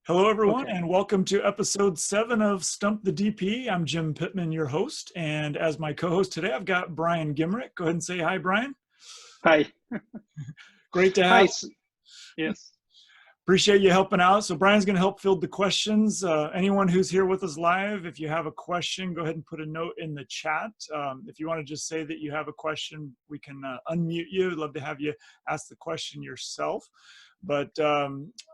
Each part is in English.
Hello, everyone, Okay. and welcome to episode 7 of Stump the DPE. I'm Jim Pittman, your host, and as my co-host today, I've got Brian Gimrick. Go ahead and say hi, Brian. Hi. Great to Hi. have. Yes. Appreciate you helping out. So Brian's going to help field the questions. Anyone who's here with us live, if you have a question, go ahead and put a note in the chat. If you want to just say that you have a question, we can unmute you. We'd love to have you ask the question yourself. But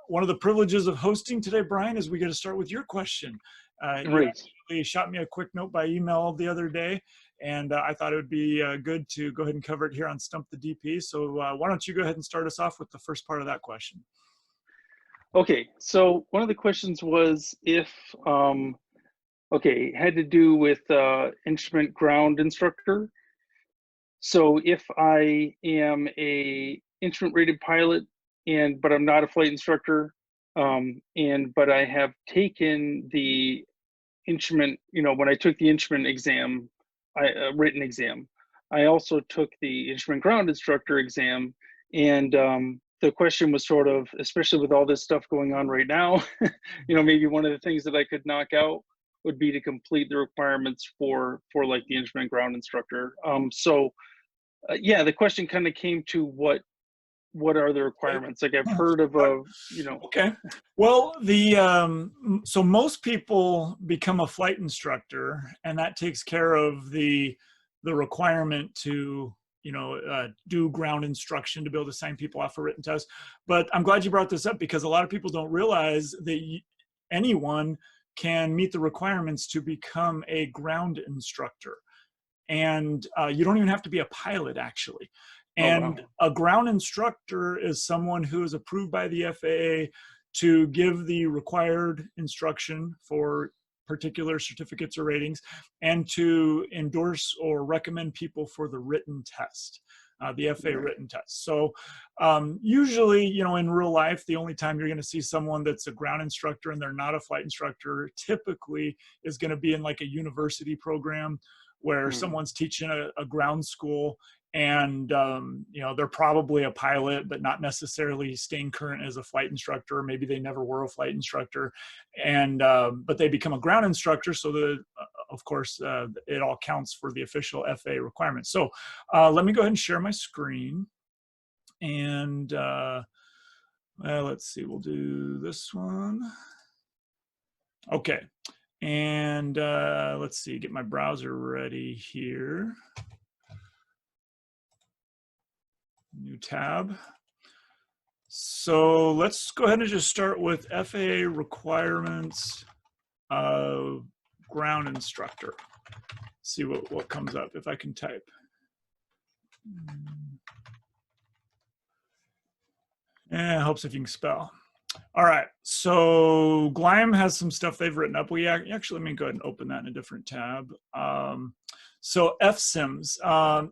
one of the privileges of hosting today, Brian, is we get to start with your question. You Right. actually shot me a quick note by email the other day, and I thought it would be good to go ahead and cover it here on Stump the DP. So why don't you go ahead and start us off with the first part of that question? Okay. So one of the questions was if, it had to do with instrument ground instructor. So if I am a instrument rated pilot but I'm not a flight instructor, but I have taken the instrument, when I took the instrument exam, written exam, I also took the instrument ground instructor exam. And the question was sort of, especially with all this stuff going on right now, maybe one of the things that I could knock out would be to complete the requirements for like the instrument ground instructor. Yeah, the question kind of came to what are the requirements? Like I've heard of Okay. Well, so most people become a flight instructor, and that takes care of the requirement to do ground instruction to be able to sign people off for written tests. But I'm glad you brought this up, because a lot of people don't realize that anyone can meet the requirements to become a ground instructor, and you don't even have to be a pilot, actually. And a ground instructor is someone who is approved by the FAA to give the required instruction for particular certificates or ratings, and to endorse or recommend people for the written test, the FAA written test. So usually, in real life, the only time you're going to see someone that's a ground instructor and they're not a flight instructor typically is going to be in like a university program where someone's teaching a ground school, and they're probably a pilot but not necessarily staying current as a flight instructor. Maybe they never were a flight instructor, and but they become a ground instructor, so of course it all counts for the official FAA requirements. So let me go ahead and share my screen, and let's see, we'll do this one. Okay. And let's see, get my browser ready here. New tab. So let's go ahead and just start with FAA requirements of ground instructor. See what comes up if I can type. And it helps if you can spell. All right, so Gleim has some stuff they've written up. We actually, let me go ahead and open that in a different tab. So FSIMs,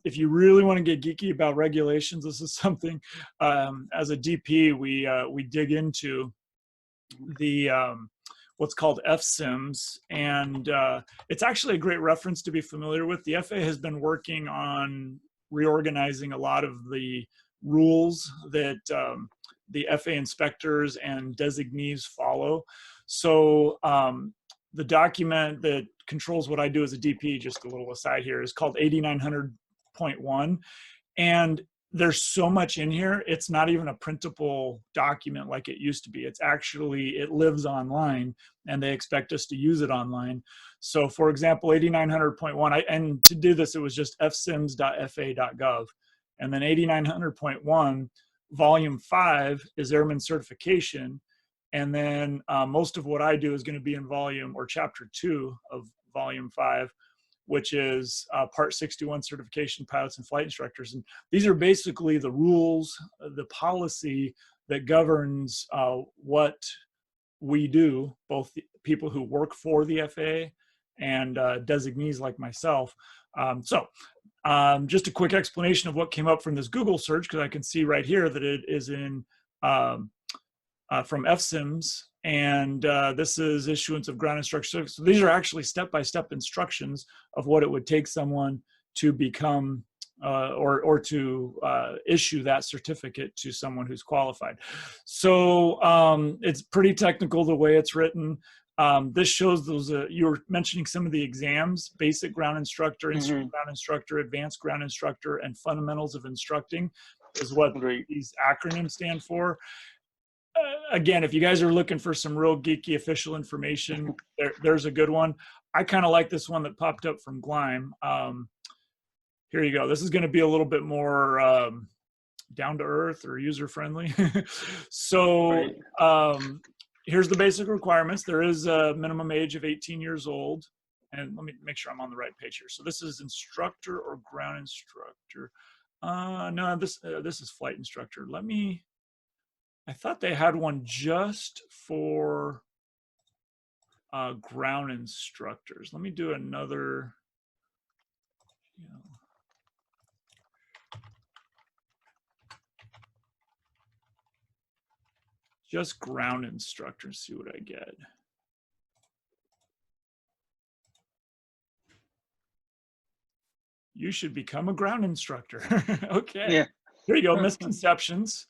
if you really want to get geeky about regulations, this is something as a DP we dig into the what's called FSIMs, and it's actually a great reference to be familiar with. The FAA has been working on reorganizing a lot of the rules that the FAA inspectors and designees follow. So the document that controls what I do as a DP, just a little aside here, is called 8900.1. And there's so much in here, it's not even a printable document like it used to be. It's actually, it lives online, and they expect us to use it online. So for example, 8900.1, and to do this, it was just fsims.fa.gov. And then 8900.1, Volume 5 is Airman Certification. And then most of what I do is going to be in Volume or Chapter 2 of Volume 5, which is Part 61, Certification Pilots and Flight Instructors. And these are basically the rules, the policy that governs what we do, both the people who work for the FAA and designees like myself. Just a quick explanation of what came up from this Google search, because I can see right here that it is in from FSIMS, and this is issuance of ground instruction. So these are actually step-by-step instructions of what it would take someone to become or to issue that certificate to someone who's qualified. So it's pretty technical the way it's written. This shows those, you were mentioning some of the exams: basic ground instructor, instrument ground instructor, advanced ground instructor, and fundamentals of instructing is what these acronyms stand for. Again, if you guys are looking for some real geeky official information, there's a good one. I kind of like this one that popped up from Gleim. Here you go. This is going to be a little bit more down to earth or user friendly. So here's the basic requirements. There is a minimum age of 18 years old. And let me make sure I'm on the right page here. So this is instructor or ground instructor. No, this is flight instructor. I thought they had one just for ground instructors. Let me do another. Just ground instructors, see what I get. You should become a ground instructor. Okay. Yeah. Here you go. Misconceptions.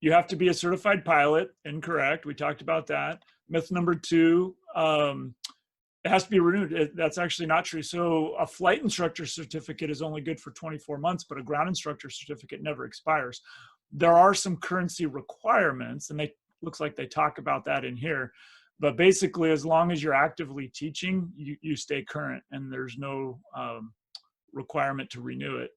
You have to be a certified pilot. Incorrect. We talked about that. Myth number 2, it has to be renewed. That's actually not true. So a flight instructor certificate is only good for 24 months, but a ground instructor certificate never expires. There are some currency requirements, and looks like they talk about that in here. But basically, as long as you're actively teaching, you stay current, and there's no requirement to renew it.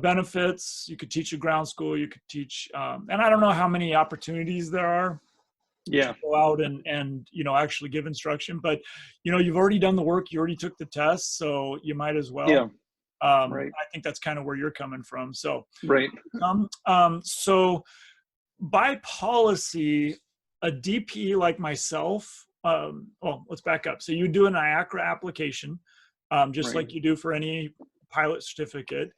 Benefits: you could teach a ground school, you could teach, and I don't know how many opportunities there are to go out and actually give instruction, but you've already done the work, you already took the test, so you might as well. I think that's kind of where you're coming from. So so by policy, a DPE like myself, well, let's back up. So you do an IACRA application, just like you do for any pilot certificate.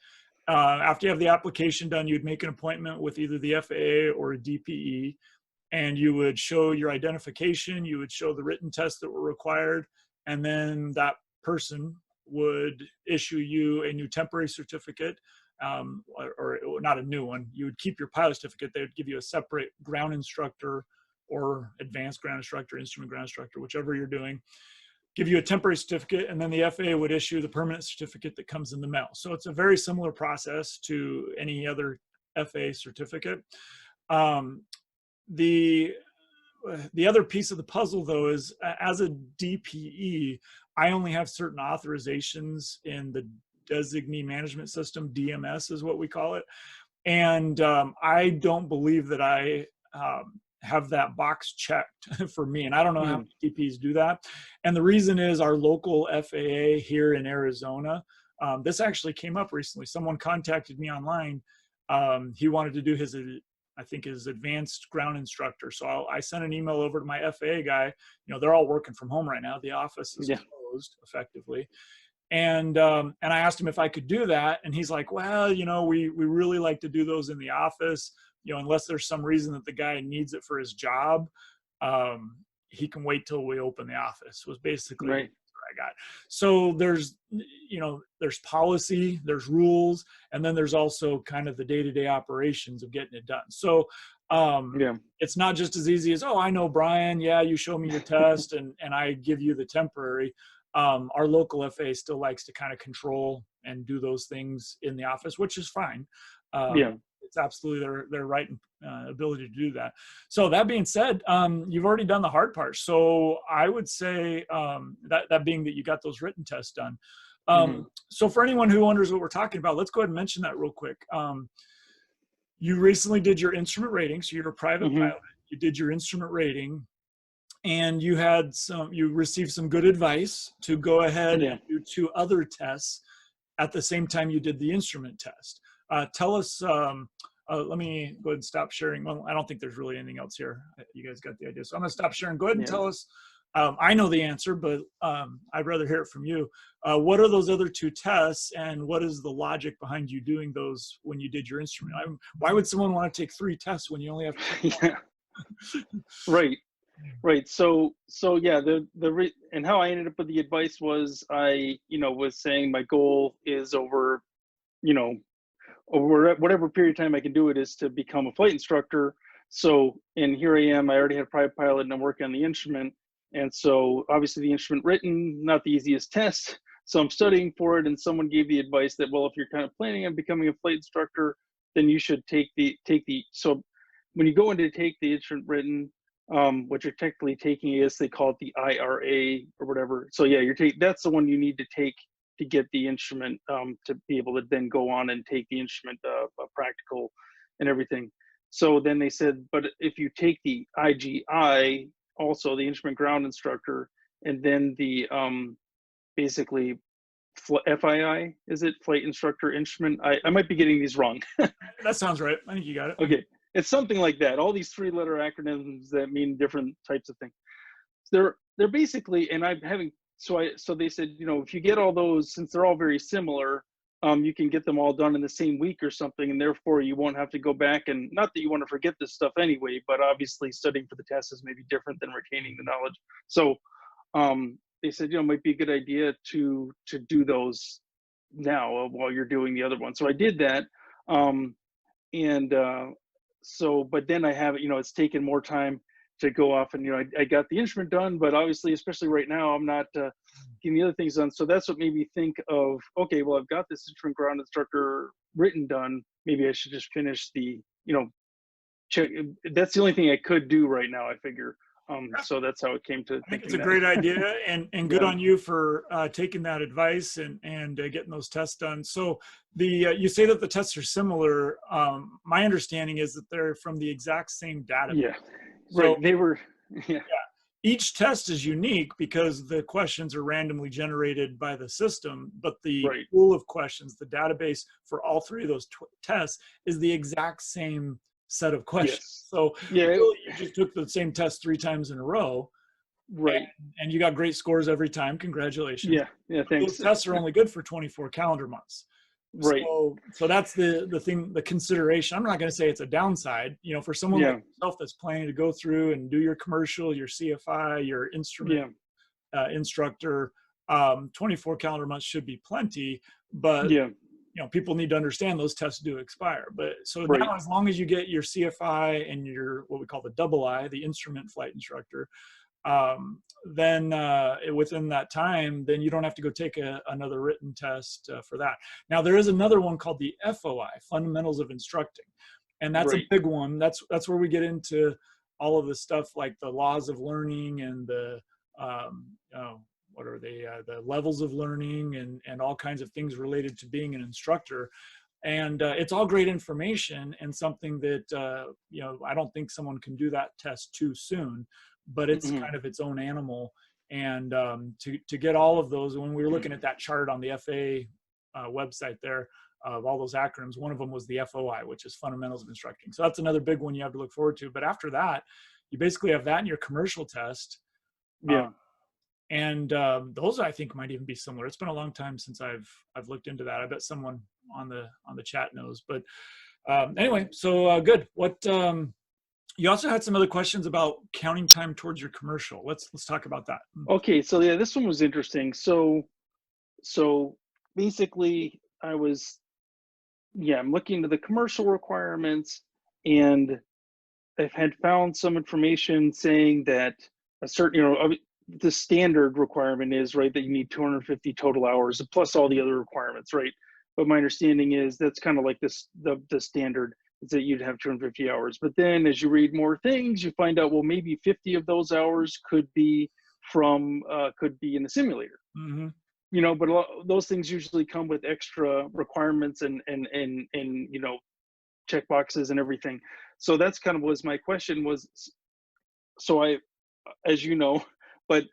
After you have the application done, you'd make an appointment with either the FAA or a DPE, and you would show your identification, you would show the written tests that were required, and then that person would issue you a new temporary certificate, or not a new one. You would keep your pilot certificate. They would give you a separate ground instructor or advanced ground instructor, instrument ground instructor, whichever you're doing. Give you a temporary certificate, and then the FAA would issue the permanent certificate that comes in the mail. So it's a very similar process to any other FAA certificate. The other piece of the puzzle, though, is as a DPE, I only have certain authorizations in the Designee Management System, DMS is what we call it. And I don't believe that I have that box checked for me. And I don't know how many DPs do that. And the reason is our local FAA here in Arizona, this actually came up recently. Someone contacted me online. He wanted to do his, I think, his advanced ground instructor. So I sent an email over to my FAA guy. They're all working from home right now. The office is closed effectively. And I asked him if I could do that. And he's like, well, we really like to do those in the office. Unless there's some reason that the guy needs it for his job, he can wait till we open the office, was basically what I got. So there's policy, there's rules, and then there's also kind of the day-to-day operations of getting it done. So it's not just as easy as, oh, I know Brian, you show me your test and I give you the temporary. Our local FAA still likes to kind of control and do those things in the office, which is fine. It's absolutely their right and ability to do that. So that being said, you've already done the hard part. So I would say that being that you got those written tests done. So for anyone who wonders what we're talking about, let's go ahead and mention that real quick. You recently did your instrument rating. So you're a private pilot. You did your instrument rating, and you received some good advice to go ahead and do 2 other tests at the same time you did the instrument test. Tell us, let me go ahead and stop sharing. Well, I don't think there's really anything else here. You guys got the idea. So I'm going to stop sharing. Go ahead and tell us. I know the answer, but I'd rather hear it from you. What are those other 2 tests, and what is the logic behind you doing those when you did your instrument? Why would someone want to take 3 tests when you only have 2? Right. Right. So yeah, and how I ended up with the advice was I, was saying my goal is you know, over whatever period of time I can do it is to become a flight instructor. So, and here I am, I already had a private pilot and I'm working on the instrument. And so obviously the instrument written, not the easiest test. So I'm studying for it, and someone gave the advice that, well, if you're kind of planning on becoming a flight instructor, then you should so when you go in to take the instrument written, what you're technically taking is, they call it the IRA or whatever. So yeah, that's the one you need to take to get the instrument, to be able to then go on and take the instrument practical and everything. So then they said, but if you take the IGI, also the instrument ground instructor, and then the basically FII, is it flight instructor instrument? I might be getting these wrong. That sounds right. I think you got it. Okay, it's something like that. All these 3-letter acronyms that mean different types of things. They're basically, and I'm having, so they said, if you get all those, since they're all very similar, you can get them all done in the same week or something, and therefore you won't have to go back, and not that you want to forget this stuff anyway, but obviously studying for the test is maybe different than retaining the knowledge. So they said, it might be a good idea to do those now while you're doing the other one. So I did that. And so, but then I have, it's taken more time to go off, and, I got the instrument done, but obviously, especially right now, I'm not getting the other things done. So that's what made me think of, okay, well, I've got this instrument ground instructor written done. Maybe I should just finish the, check. That's the only thing I could do right now, I figure. So that's how it came to. I think it's a great idea, and good Yeah. on you for taking that advice and getting those tests done. So you say that the tests are similar. My understanding is that they're from the exact same database. Yeah, So, right. They were, yeah. Each test is unique because the questions are randomly generated by the system, but the pool of questions, the database for all 3 of those tests, is the exact same set of questions. Yes. So yeah, really, you just took the same test 3 times in a row, right. and you got great scores every time. Congratulations. Yeah, thanks. Those tests are only good for 24 calendar months. Right. So that's the thing, the consideration. I'm not going to say it's a downside, for someone like yourself that's planning to go through and do your commercial, your CFI, your instrument instructor. 24 calendar months should be plenty, but people need to understand those tests do expire. But so now, as long as you get your CFI and your, what we call the double I, the instrument flight instructor, then within that time, then you don't have to go take another written test for that. Now, there is another one called the FOI, Fundamentals of Instructing, and that's a big one. That's where we get into all of the stuff like the laws of learning and the what are they, the levels of learning, and all kinds of things related to being an instructor. And it's all great information, and something that I don't think someone can do that test too soon, but it's kind of its own animal. And to get all of those, when we were looking at that chart on the FAA website there of all those acronyms, one of them was the FOI, which is Fundamentals of Instructing. So that's another big one you have to look forward to. But after that, you basically have that in your commercial test. And those, I think, might even be similar. It's been a long time since I've looked into that. I bet someone on the chat knows. But anyway, so good. What you also had some other questions about counting time towards your commercial. Let's talk about that. Okay, so yeah, this one was interesting. So basically, I'm looking into the commercial requirements, and I've had found some information saying that a certain, the standard requirement is that you need 250 total hours plus all the other requirements, right? But my understanding is that's kind of like the standard is that you'd have 250 hours. But then as you read more things, you find out, well, maybe 50 of those hours could be in the simulator. But those things usually come with extra requirements and check boxes and everything. So that's kind of was my question was, so as you know, but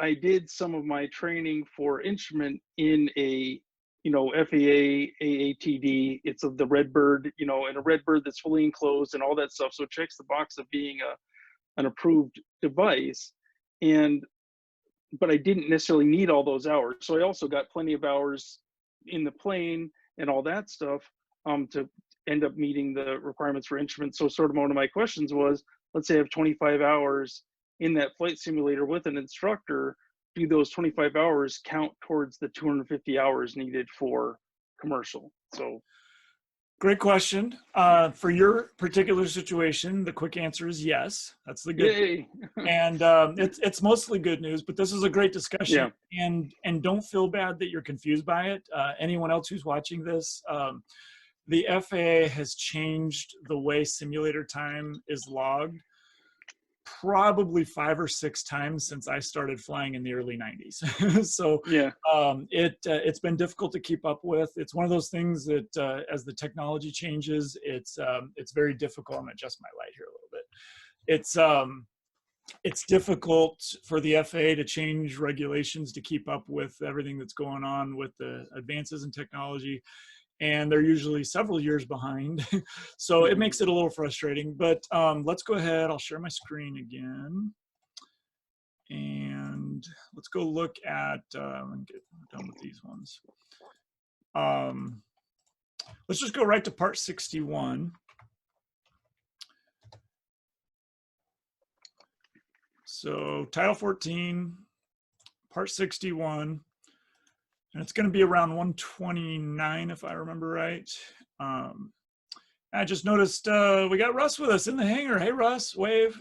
I did some of my training for instrument in a, FAA AATD. It's of the Redbird, and a Redbird that's fully enclosed and all that stuff. So it checks the box of being an approved device. But I didn't necessarily need all those hours. So I also got plenty of hours in the plane and all that stuff to end up meeting the requirements for instruments. So sort of one of my questions was, let's say I have 25 hours in that flight simulator with an instructor, do those 25 hours count towards the 250 hours needed for commercial? So great question. For your particular situation, the quick answer is yes. That's the good. yay. And it's mostly good news, but this is a great discussion. Yeah. And don't feel bad that you're confused by it. Anyone else who's watching this, the FAA has changed the way simulator time is logged probably 5 or 6 times since I started flying in the early 90s. So Yeah. It's been difficult to keep up with. It's one of those things that as the technology changes, it's very difficult. I'm gonna adjust my light here a little bit. It's difficult for the FAA to change regulations to keep up with everything that's going on with the advances in technology. And they're usually several years behind. So it makes it a little frustrating, but let's go ahead. I'll share my screen again. And let's go look at, and get done with these ones. Let's just go right to part 61. So Title 14, part 61. And it's going to be around 129, if I remember right. I just noticed we got Russ with us in the hangar. Hey, Russ, wave.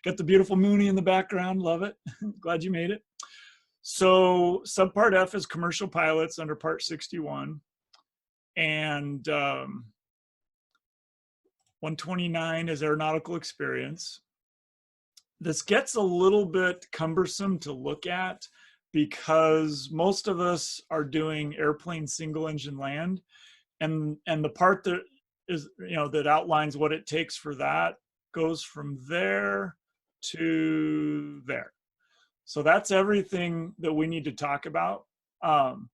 Got the beautiful Mooney in the background. Love it. Glad you made it. So subpart F is commercial pilots under part 61. And 129 is aeronautical experience. This gets a little bit cumbersome to look at, because most of us are doing airplane single engine land, and the part that is, that outlines what it takes for that goes from there to there. So that's everything that we need to talk about. In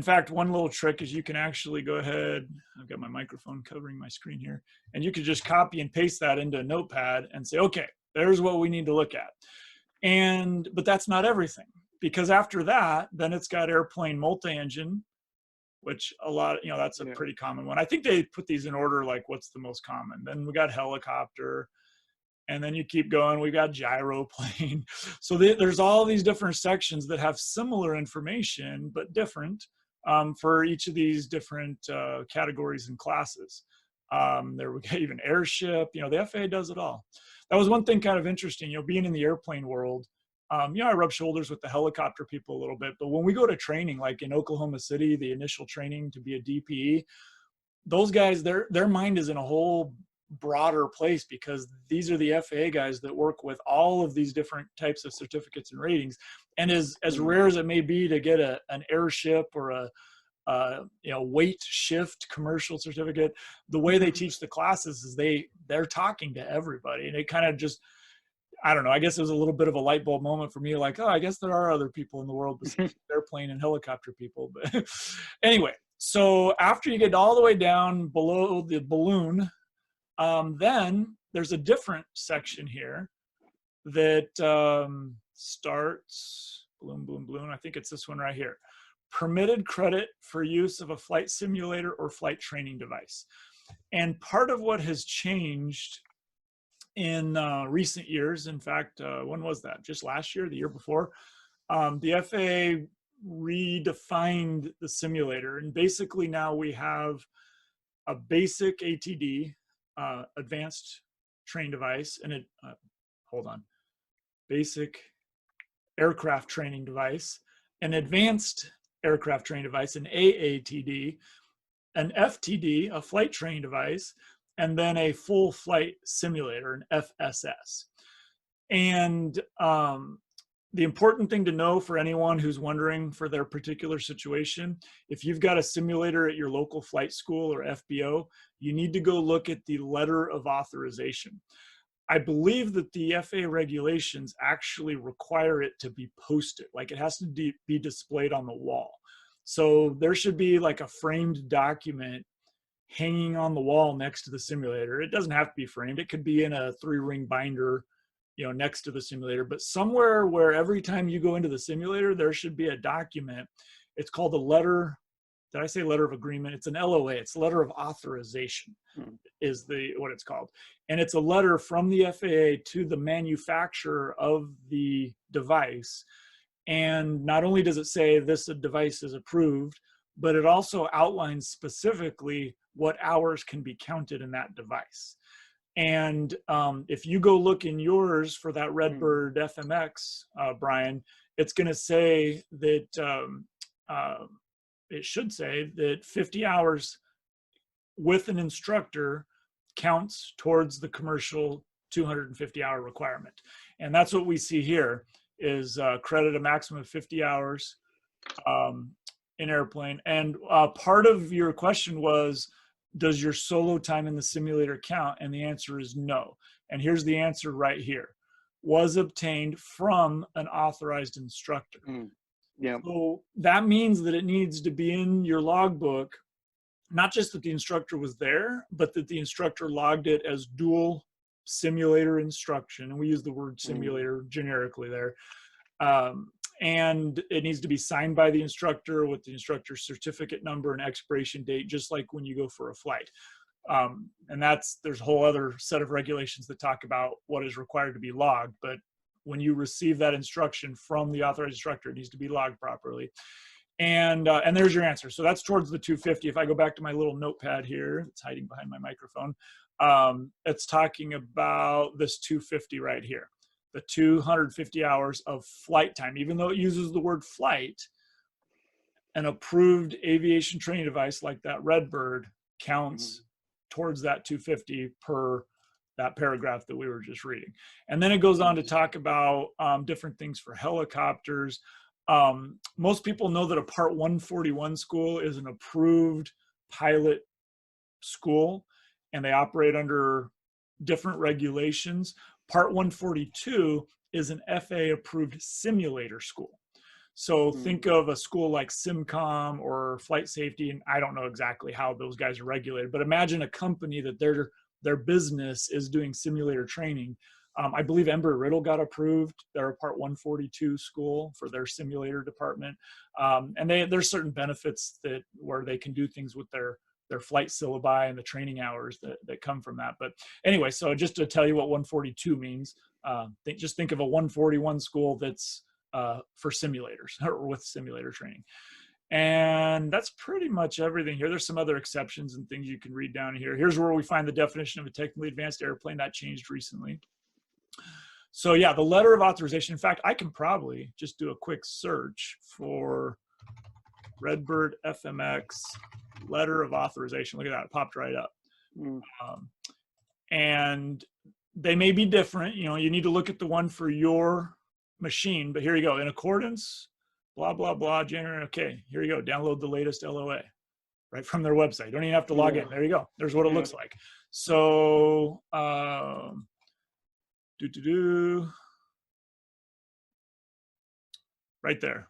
fact, one little trick is you can actually go ahead, I've got my microphone covering my screen here, and you could just copy and paste that into a notepad and say, okay, there's what we need to look at. But that's not everything, because after that, then it's got airplane multi-engine, which a lot, that's a pretty common one. I think they put these in order, like what's the most common. Then we got helicopter, and then you keep going, we got gyroplane. So there's all these different sections that have similar information, but different for each of these different categories and classes. There we got even airship, the FAA does it all. That was one thing kind of interesting, being in the airplane world. I rub shoulders with the helicopter people a little bit, but when we go to training, like in Oklahoma City, the initial training to be a DPE, those guys, their mind is in a whole broader place, because these are the FAA guys that work with all of these different types of certificates and ratings. And as rare as it may be to get an airship or a weight shift commercial certificate, the way they teach the classes is they're talking to everybody, and it kind of just, I don't know, I guess it was a little bit of a light bulb moment for me, like, oh, I guess there are other people in the world besides airplane and helicopter people. But anyway, so after you get all the way down below the balloon, then there's a different section here that starts balloon. I think it's this one right here. Permitted credit for use of a flight simulator or flight training device. And part of what has changed in recent years, in fact, when was that? Just last year, the year before, the FAA redefined the simulator. And basically now we have a basic ATD, advanced train device, and basic aircraft training device, an advanced aircraft training device, an AATD, an FTD, a flight training device, and then a full flight simulator, an FSS. And the important thing to know for anyone who's wondering for their particular situation, if you've got a simulator at your local flight school or FBO, you need to go look at the letter of authorization. I believe that the FAA regulations actually require it to be posted, like it has to be displayed on the wall. So there should be like a framed document hanging on the wall next to the simulator. It doesn't have to be framed. It could be in a 3-ring binder, next to the simulator, but somewhere where every time you go into the simulator, there should be a document. It's called a letter. Did I say letter of agreement? It's an LOA. It's letter of authorization. is what it's called. And it's a letter from the FAA to the manufacturer of the device. And not only does it say this device is approved, but it also outlines specifically what hours can be counted in that device. And if you go look in yours for that Redbird FMX, Brian, it's going to say that it should say that 50 hours with an instructor counts towards the commercial 250-hour requirement. And that's what we see here is credit a maximum of 50 hours in airplane. And part of your question was, does your solo time in the simulator count? And the answer is no. And here's the answer right here. Was obtained from an authorized instructor. Yeah. So that means that it needs to be in your logbook, not just that the instructor was there, but that the instructor logged it as dual simulator instruction. And we use the word simulator generically there. And it needs to be signed by the instructor with the instructor's certificate number and expiration date, just like when you go for a flight. And there's a whole other set of regulations that talk about what is required to be logged. But when you receive that instruction from the authorized instructor, it needs to be logged properly. And there's your answer. So that's towards the 250. If I go back to my little notepad here, it's hiding behind my microphone. It's talking about this 250 right here. The 250 hours of flight time, even though it uses the word flight, an approved aviation training device like that Redbird counts towards that 250 per that paragraph that we were just reading. And then it goes on to talk about different things for helicopters. Most people know that a Part 141 school is an approved pilot school, and they operate under different regulations. Part 142 is an FAA approved simulator school. So think of a school like SimCom or Flight Safety, and I don't know exactly how those guys are regulated, but imagine a company that their business is doing simulator training. I believe Embry-Riddle got approved. They're a Part 142 school for their simulator department. And there's certain benefits where they can do things with their flight syllabi and the training hours that come from that. But anyway, so just to tell you what 142 means, just think of a 141 school that's for simulators or with simulator training. And that's pretty much everything here. There's some other exceptions and things you can read down here. Here's where we find the definition of a technically advanced airplane. That changed recently. So yeah, the letter of authorization. In fact, I can probably just do a quick search for Redbird FMX letter of authorization. Look at that, it popped right up. And they may be different. You know, you need to look at the one for your machine, but here you go. In accordance, blah, blah, blah, January. Okay, here you go. Download the latest LOA right from their website. You don't even have to log in. There you go. There's what it looks like. So, right there.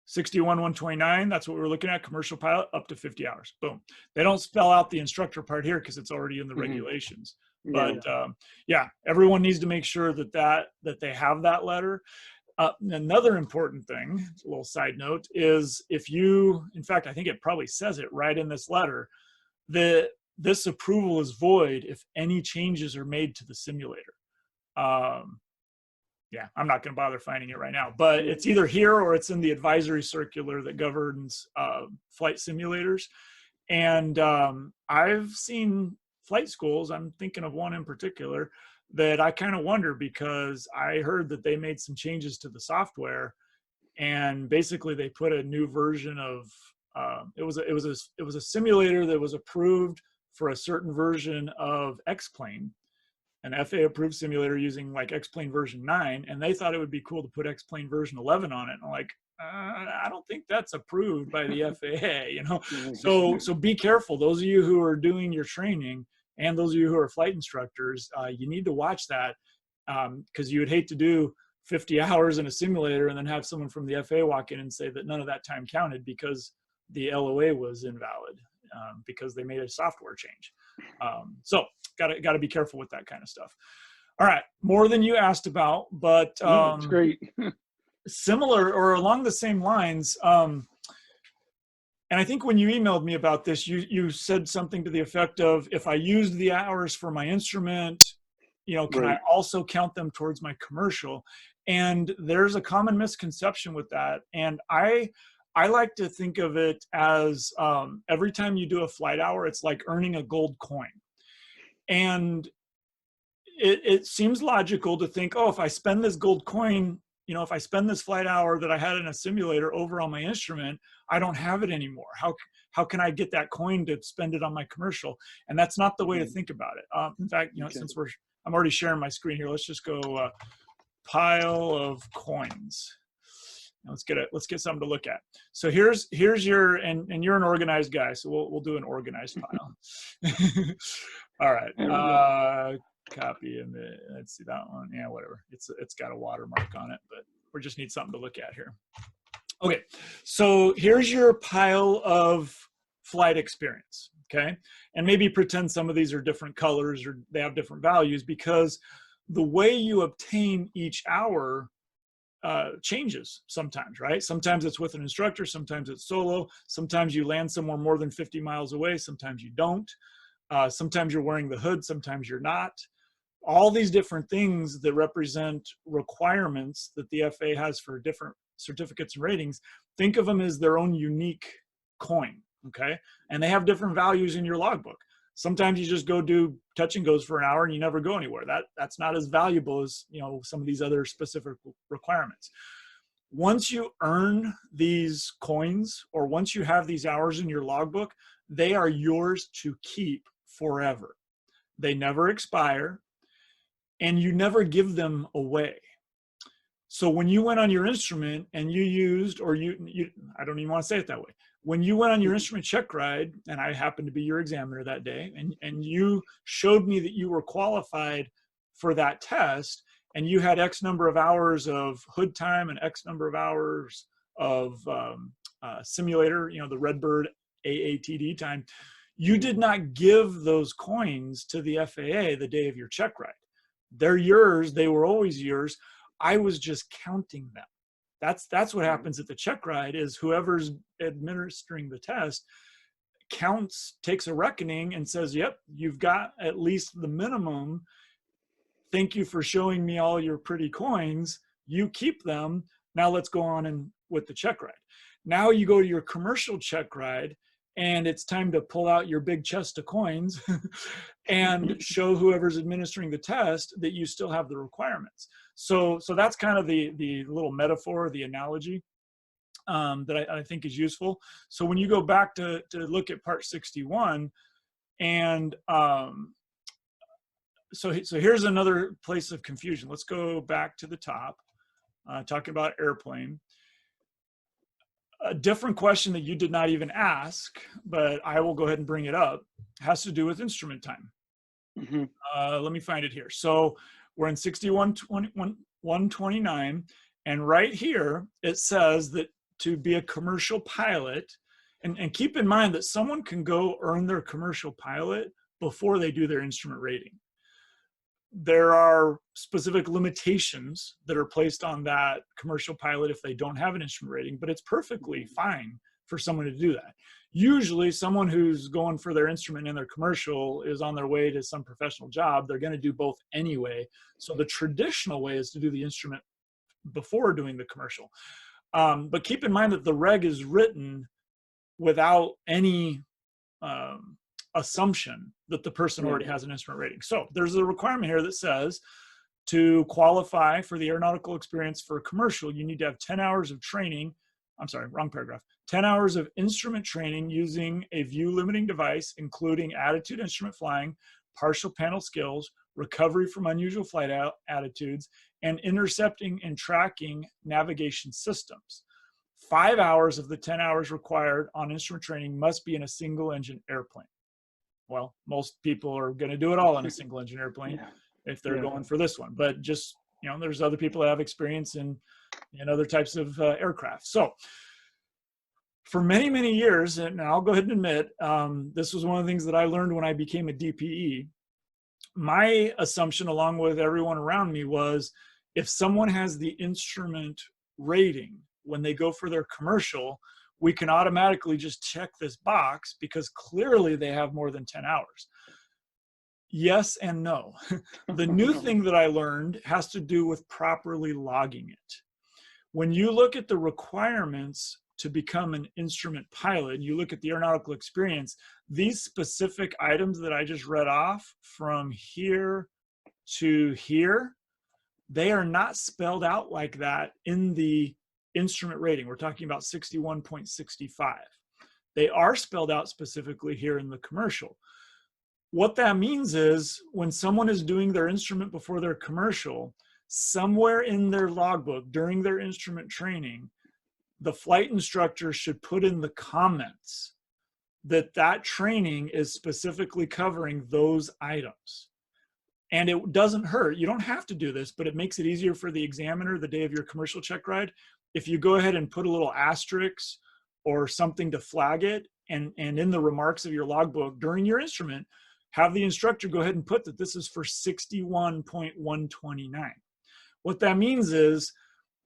61,129, that's what we're looking at, commercial pilot, up to 50 hours. Boom. They don't spell out the instructor part here because it's already in the regulations. But yeah, everyone needs to make sure that they have that letter. Another important thing, a little side note, is in fact, I think it probably says it right in this letter, that this approval is void if any changes are made to the simulator. Yeah, I'm not going to bother finding it right now, but it's either here or it's in the advisory circular that governs flight simulators. And I've seen flight schools, I'm thinking of one in particular, that I kind of wonder, because I heard that they made some changes to the software, and basically they put a new version of it was a simulator that was approved for a certain version of X-Plane, an FAA approved simulator using like X-Plane version 9, and they thought it would be cool to put X-Plane version 11 on it. And I'm like, I don't think that's approved by the FAA, you know? So be careful. Those of you who are doing your training and those of you who are flight instructors, you need to watch that, because you would hate to do 50 hours in a simulator and then have someone from the FAA walk in and say that none of that time counted because the LOA was invalid, because they made a software change. So got to be careful with that kind of stuff. All right, more than you asked about, but it's great. similar or along the same lines, And I think when you emailed me about this, you said something to the effect of, if I used the hours for my instrument, you know, can I Right. also count them towards my commercial? And there's a common misconception with that. And I like to think of it as every time you do a flight hour, it's like earning a gold coin. And it seems logical to think, oh, if I spend this gold coin, you know, if I spend this flight hour that I had in a simulator over on my instrument, I don't have it anymore. How can I get that coin to spend it on my commercial? And that's not the way to think about it. In fact, you know, Okay. since I'm already sharing my screen here, let's just go pile of coins. Now let's get something to look at. So here's your, and you're an organized guy, so we'll do an organized pile. All right. There we go. Copy and let's see that one. Yeah, whatever. It's got a watermark on it, but we just need something to look at here. Okay, so here's your pile of flight experience. Okay, and maybe pretend some of these are different colors or they have different values, because the way you obtain each hour changes sometimes, right? Sometimes it's with an instructor, sometimes it's solo, sometimes you land somewhere more than 50 miles away, sometimes you don't. Sometimes you're wearing the hood, sometimes you're not. All these different things that represent requirements that the FAA has for different certificates and ratings, think of them as their own unique coin, okay? And they have different values in your logbook. Sometimes you just go do touch and goes for an hour and you never go anywhere. That's not as valuable as, you know, some of these other specific requirements. Once you earn these coins, or once you have these hours in your logbook, they are yours to keep forever. They never expire, and you never give them away. So when you went on your instrument and you used, or I don't even want to say it that way. When you went on your instrument check ride, and I happened to be your examiner that day, and you showed me that you were qualified for that test, and you had X number of hours of hood time and X number of hours of simulator, you know, the Redbird AATD time, you did not give those coins to the FAA the day of your check ride. They're yours. They were always yours. I was just counting them. That's what happens at the check ride, is whoever's administering the test counts, takes a reckoning and says, yep, you've got at least the minimum. Thank you for showing me all your pretty coins. You keep them. Now let's go on and with the check ride. Now you go to your commercial check ride, and it's time to pull out your big chest of coins and show whoever's administering the test that you still have the requirements. So that's kind of the little metaphor, the analogy that I think is useful. So when you go back to look at part 61, and so here's another place of confusion. Let's go back to the top, talking about airplane. A different question that you did not even ask, but I will go ahead and bring it up, has to do with instrument time. Let me find it here. So we're in 61.129, and right here it says that to be a commercial pilot, and keep in mind that someone can go earn their commercial pilot before they do their instrument rating. There are specific limitations that are placed on that commercial pilot if they don't have an instrument rating, but it's perfectly fine for someone to do that. Usually someone who's going for their instrument in their commercial is on their way to some professional job. They're going to do both anyway. So the traditional way is to do the instrument before doing the commercial. But keep in mind that the reg is written without any assumption that the person already has an instrument rating. So there's a requirement here that says to qualify for the aeronautical experience for a commercial, you need to have 10 hours of training. I'm sorry, wrong paragraph. 10 hours of instrument training using a view limiting device, including attitude instrument flying, partial panel skills, recovery from unusual flight attitudes, and intercepting and tracking navigation systems. 5 hours of the 10 hours required on instrument training must be in a single engine airplane. Well, most people are going to do it all in a single engine airplane if they're going for this one. But just, you know, there's other people that have experience in other types of aircraft. So for many, many years, and I'll go ahead and admit, this was one of the things that I learned when I became a DPE. My assumption, along with everyone around me, was if someone has the instrument rating when they go for their commercial, we can automatically just check this box because clearly they have more than 10 hours. Yes and no. The new thing that I learned has to do with properly logging it. When you look at the requirements to become an instrument pilot, you look at the aeronautical experience, these specific items that I just read off from here to here, they are not spelled out like that in the instrument rating. We're talking about 61.65. They are spelled out specifically here in the commercial. What that means is when someone is doing their instrument before their commercial, somewhere in their logbook during their instrument training, the flight instructor should put in the comments that that training is specifically covering those items. And it doesn't hurt. You don't have to do this, but it makes it easier for the examiner the day of your commercial check ride. If you go ahead and put a little asterisk or something to flag it, and in the remarks of your logbook during your instrument, have the instructor go ahead and put that this is for 61.129. What that means is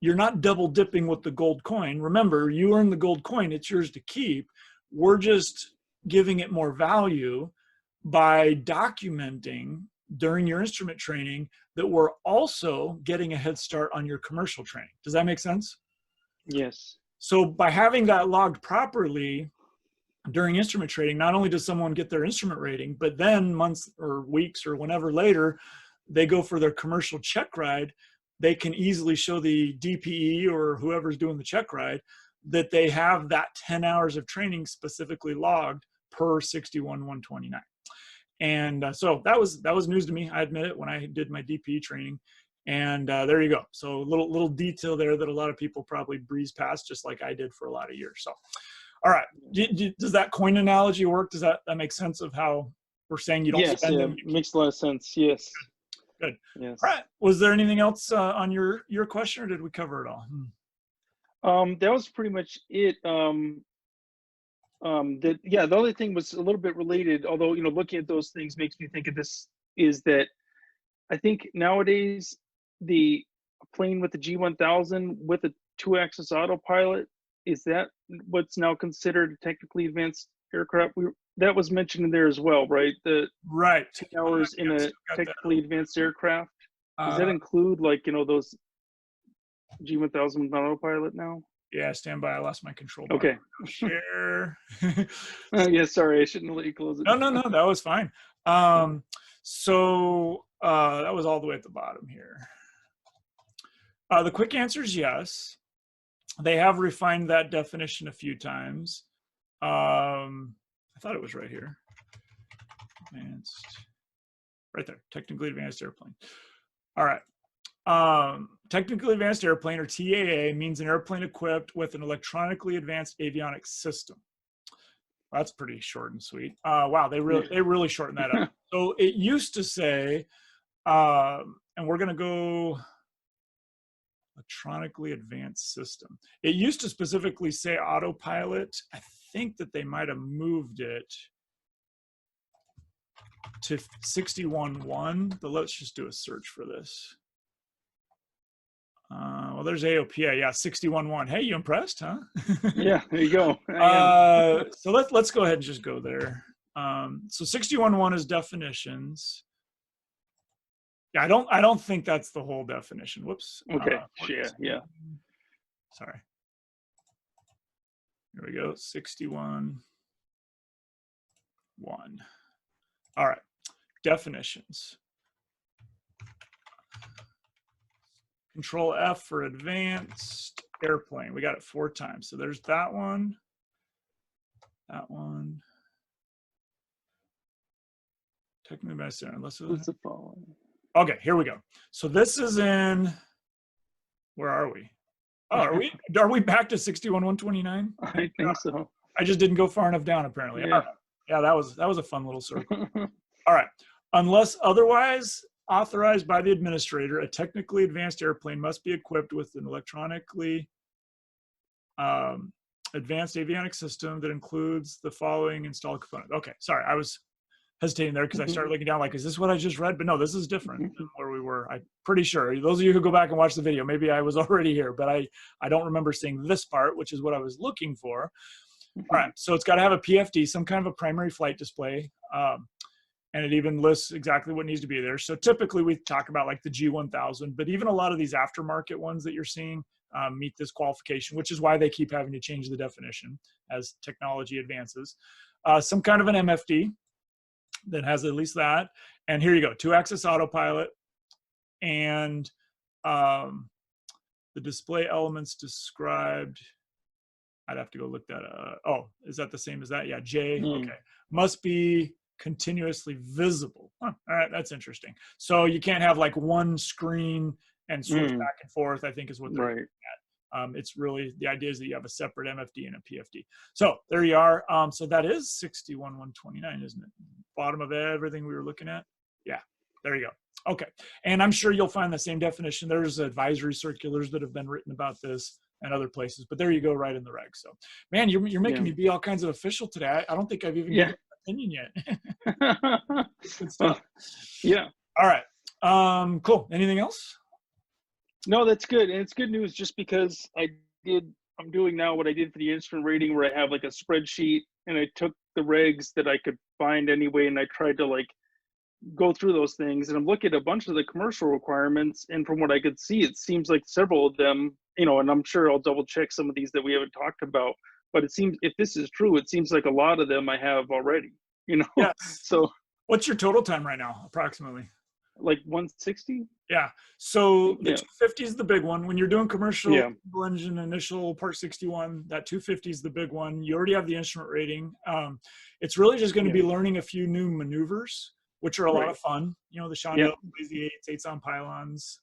you're not double dipping with the gold coin. Remember, you earn the gold coin, it's yours to keep. We're just giving it more value by documenting during your instrument training that we're also getting a head start on your commercial training. Does that make sense? Yes. So by having that logged properly during instrument training, not only does someone get their instrument rating, but then months or weeks or whenever later they go for their commercial check ride, they can easily show the DPE or whoever's doing the check ride that they have that 10 hours of training specifically logged per 61.129. And so that was news to me. I admit it when I did my DPE training. And there you go. So little detail there that a lot of people probably breeze past, just like I did for a lot of years. So, all right. Does that coin analogy work? Does that make sense of how we're saying you don't spend them? Yes, makes a lot of sense. Yes. Good. Yes. All right. Was there anything else on your question, or did we cover it all? That was pretty much it. The other thing was a little bit related, although, looking at those things makes me think of this, is that I think nowadays the plane with the G1000 with a 2-axis autopilot, is that what's now considered a technically advanced aircraft? That was mentioned in there as well, right? The Right. 10 hours in a technically advanced aircraft. Does that include those G1000 with autopilot now? Yeah, stand by. I lost my control bar. Okay. Share. Yeah, sorry, I shouldn't have let you close it. No, that was fine. So that was all the way at the bottom here. The quick answer is yes. They have refined that definition a few times. I thought it was right here. Advanced, right there, technically advanced airplane. All right. Technically advanced airplane, or TAA, means an airplane equipped with an electronically advanced avionics system. That's pretty short and sweet. Wow, they really shortened that up. So it used to say, and we're going to go electronically advanced system. It used to specifically say autopilot. I think that they might have moved it to 61.1, but let's just do a search for this. Well, there's AOP. Yeah, 61.1. Hey, you impressed, huh? Yeah, there you go. So let's go ahead and just go there. So 61.1 is definitions. Yeah, I don't think that's the whole definition. Whoops. Okay. Yeah. Sorry. Here we go. 61.1. All right. Definitions. Control F for advanced airplane. We got it 4 times. So there's that one. That one. Technically advanced airplane. What's the following? Okay, here we go. So this is in, where are we? Oh, are we back to 61.129? I think so. I just didn't go far enough down, apparently. Yeah, yeah, that was a fun little circle. All right. Unless otherwise authorized by the administrator, a technically advanced airplane must be equipped with an electronically advanced avionics system that includes the following installed components. Okay, sorry, I was hesitating there because I started looking down like, is this what I just read? But no, this is different than where we were. I'm pretty sure. Those of you who go back and watch the video, maybe I was already here, but I don't remember seeing this part, which is what I was looking for. All right, so it's got to have a PFD, some kind of a primary flight display. And it even lists exactly what needs to be there. So typically we talk about like the G1000, but even a lot of these aftermarket ones that you're seeing meet this qualification, which is why they keep having to change the definition as technology advances. Some kind of an MFD that has at least that. And here you go, 2-axis autopilot. And the display elements described, I'd have to go look that up. Oh, is that the same as that? Yeah, J, okay. Must be continuously visible. Huh, all right, that's interesting. So you can't have like one screen and switch back and forth, I think is what they're looking at. It's really, the idea is that you have a separate MFD and a PFD. So there you are. So that is 61,129, isn't it? Bottom of everything we were looking at. Yeah, there you go. Okay, and I'm sure you'll find the same definition. There's advisory circulars that have been written about this and other places, but there you go, right in the reg. So, man, you're making me be all kinds of official today. I don't think I've even given an opinion yet. Good stuff. Yeah. All right. Cool. Anything else? No, that's good. And it's good news just because I'm doing now what I did for the instrument rating, where I have like a spreadsheet and I took the regs that I could find anyway, and I tried to like go through those things, and I'm looking at a bunch of the commercial requirements, and from what I could see, it seems like several of them, you know, and I'm sure I'll double check some of these that we haven't talked about, but it seems, if this is true, it seems like a lot of them I have already, you know. Yes. So what's your total time right now, approximately? Like 160. Yeah. So the 250 is the big one. When you're doing commercial engine initial Part 61, that 250 is the big one. You already have the instrument rating. It's really just going to be learning a few new maneuvers, which are a lot of fun. You know, the Chandelle, lazy eights on pylons,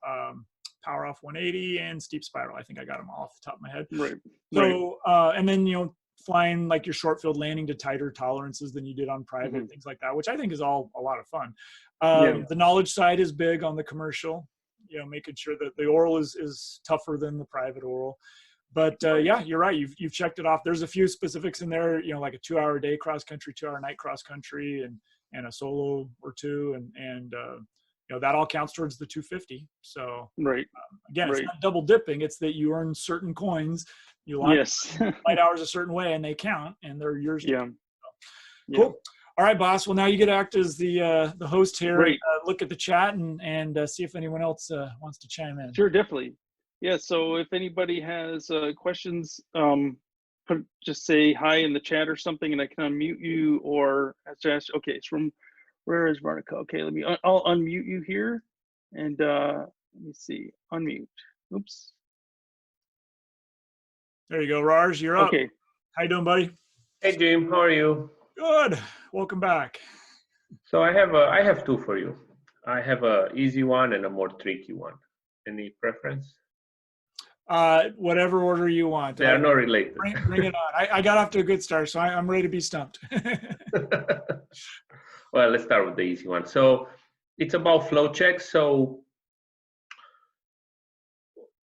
power off 180, and steep spiral. I think I got them all off the top of my head. Right. So, and then, you know, flying like your short field landing to tighter tolerances than you did on private, things like that, which I think is all a lot of fun. The knowledge side is big on the commercial, you know, making sure that the oral is tougher than the private oral. But yeah, you're right. You've checked it off. There's a few specifics in there, you know, like a 2-hour day cross country, 2-hour night cross country, and a solo or two, and you know, that all counts towards the 250. So again, it's not double dipping. It's that you earn certain coins. You line flight hours a certain way, and they count, and they're yours. Cool. All right, boss. Well, now you get to act as the host here. Look at the chat and see if anyone else wants to chime in. Sure, definitely. Yeah. So if anybody has questions, just say hi in the chat or something, and I can unmute you. Or just okay. It's from where is Veronica? Okay, I'll unmute you here, and let me see. Unmute. Oops. There you go, Raj. You're up. Okay. How you doing, buddy? Hey, Jim. How are you? Good. Welcome back. So I have two for you. I have a easy one and a more tricky one. Any preference? Whatever order you want. They are not related. Bring it on. I got off to a good start, so I'm ready to be stumped. Well, let's start with the easy one. So it's about flow checks. So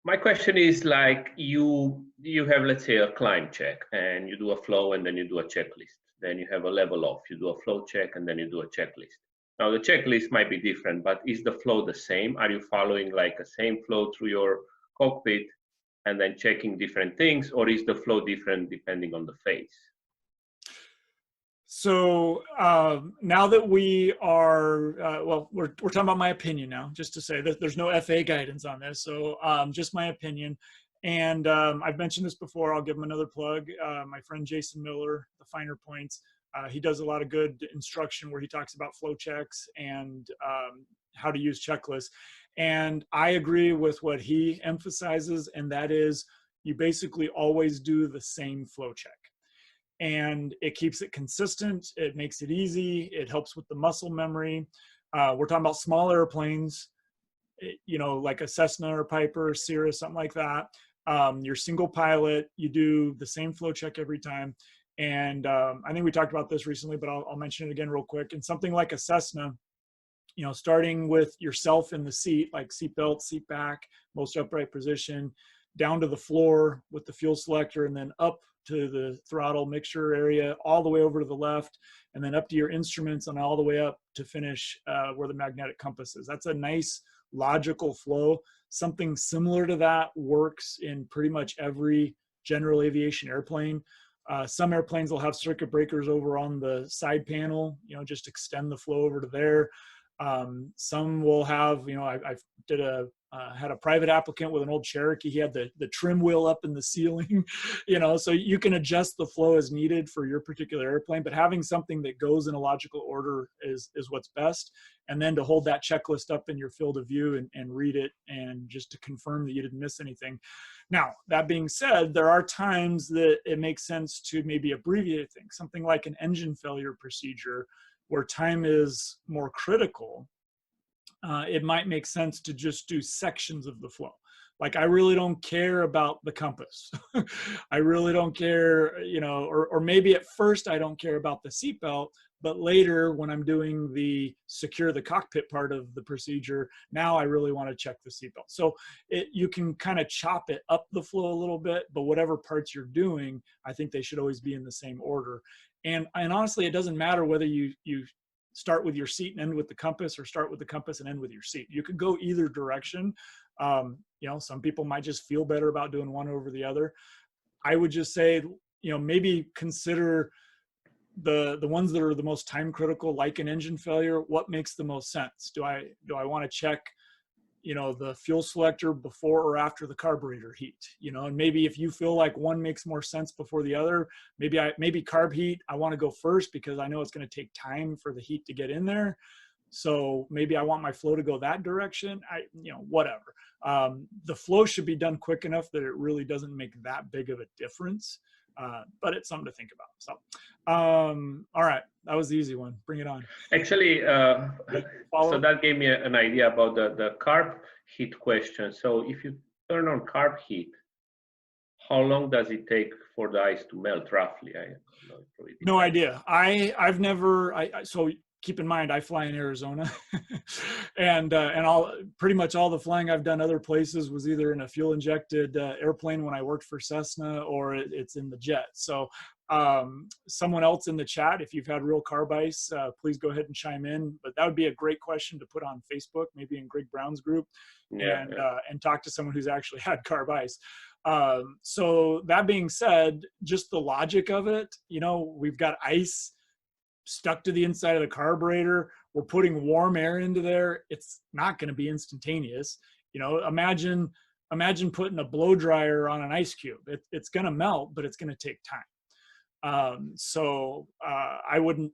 my question is, like, you have, let's say, a climb check, and you do a flow, and then you do a checklist. Then you have a level off. You do a flow check, and then you do a checklist. Now, the checklist might be different, but is the flow the same? Are you following like a same flow through your cockpit and then checking different things, or is the flow different depending on the phase? So now that we are, well, we're talking about my opinion now, just to say that there's no FA guidance on this. So just my opinion. And I've mentioned this before. I'll give him another plug. My friend Jason Miller, the Finer Points, he does a lot of good instruction where he talks about flow checks and how to use checklists. And I agree with what he emphasizes, and that is you basically always do the same flow check. And it keeps it consistent. It makes it easy. It helps with the muscle memory. We're talking about small airplanes, you know, like a Cessna or Piper or Cirrus, something like that. You're single pilot, you do the same flow check every time. And I think we talked about this recently, but I'll mention it again real quick. And something like a Cessna, you know, starting with yourself in the seat, like seat belt, seat back, most upright position, down to the floor with the fuel selector, and then up to the throttle mixture area, all the way over to the left, and then up to your instruments and all the way up to finish where the magnetic compass is. That's a nice logical flow. Something similar to that works in pretty much every general aviation airplane. Some airplanes will have circuit breakers over on the side panel, just extend the flow over to there. Some will have, I had a private applicant with an old Cherokee. He had the trim wheel up in the ceiling, so you can adjust the flow as needed for your particular airplane, but having something that goes in a logical order is what's best. And then to hold that checklist up in your field of view and read it, and just to confirm that you didn't miss anything. Now, that being said, there are times that it makes sense to maybe abbreviate things, something like an engine failure procedure where time is more critical. It might make sense to just do sections of the flow. Like, I really don't care about the compass. I really don't care, or maybe at first I don't care about the seatbelt, but later when I'm doing the secure the cockpit part of the procedure, now I really want to check the seatbelt. So you can kind of chop it up the flow a little bit, but whatever parts you're doing, I think they should always be in the same order. And honestly, it doesn't matter whether you start with your seat and end with the compass, or start with the compass and end with your seat. You could go either direction. Some people might just feel better about doing one over the other. I would just say, maybe consider the ones that are the most time critical, like an engine failure. What makes the most sense? Do I want to check, the fuel selector before or after the carburetor heat? And maybe if you feel like one makes more sense before the other, maybe carb heat, I want to go first because I know it's going to take time for the heat to get in there. So maybe I want my flow to go that direction. Whatever. The flow should be done quick enough that it really doesn't make that big of a difference. But it's something to think about. So, all right, that was the easy one. Bring it on. Actually, so that gave me an idea about the carb heat question. So if you turn on carb heat, how long does it take for the ice to melt roughly? No idea. I've never. So keep in mind, I fly in Arizona, and pretty much all the flying I've done other places was either in a fuel injected airplane when I worked for Cessna, or it's in the jet. So someone else in the chat, if you've had real carb ice, please go ahead and chime in. But that would be a great question to put on Facebook, maybe in Greg Brown's group, and talk to someone who's actually had carb ice. So that being said, just the logic of it, we've got ice stuck to the inside of the carburetor. We're putting warm air into there. It's not going to be instantaneous. Imagine putting a blow dryer on an ice cube. It's going to melt, but it's going to take time. I would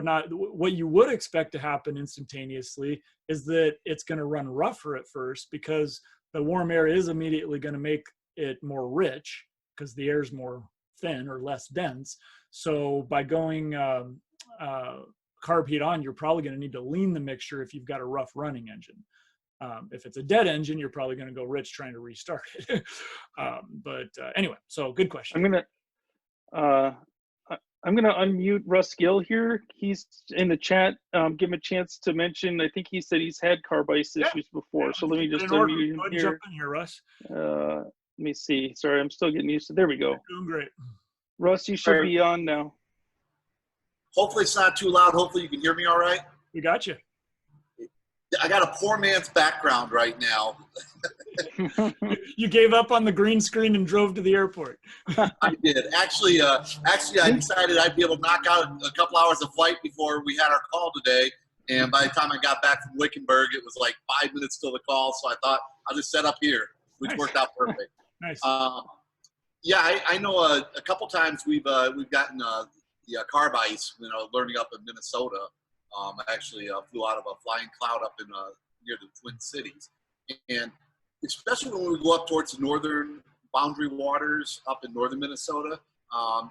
not, what you would expect to happen instantaneously is that it's going to run rougher at first, because the warm air is immediately going to make it more rich because the air is more thin or less dense. So by going carb heat on, you're probably going to need to lean the mixture if you've got a rough running engine. If it's a dead engine, you're probably going to go rich trying to restart it. Anyway, so good question. I'm gonna unmute Russ Gill here. He's in the chat. Give him a chance to mention. I think he said he's had carb ice issues before. So let me just unmute him here. Jump in here, Russ. Let me see. Sorry, I'm still getting used to. There we go. You're doing great. Russ, you should be on now. Hopefully it's not too loud. Hopefully you can hear me all right. We got you. I got a poor man's background right now. You gave up on the green screen and drove to the airport. I did. Actually, I decided I'd be able to knock out a couple hours of flight before we had our call today. And by the time I got back from Wickenburg, it was like 5 minutes till the call. So I thought I'll just set up here, which worked out perfect. Nice. Yeah, I know a couple times we've gotten the carb ice, learning up in Minnesota. I actually flew out of a flying cloud up in near the Twin Cities. And especially when we go up towards the northern boundary waters up in northern Minnesota,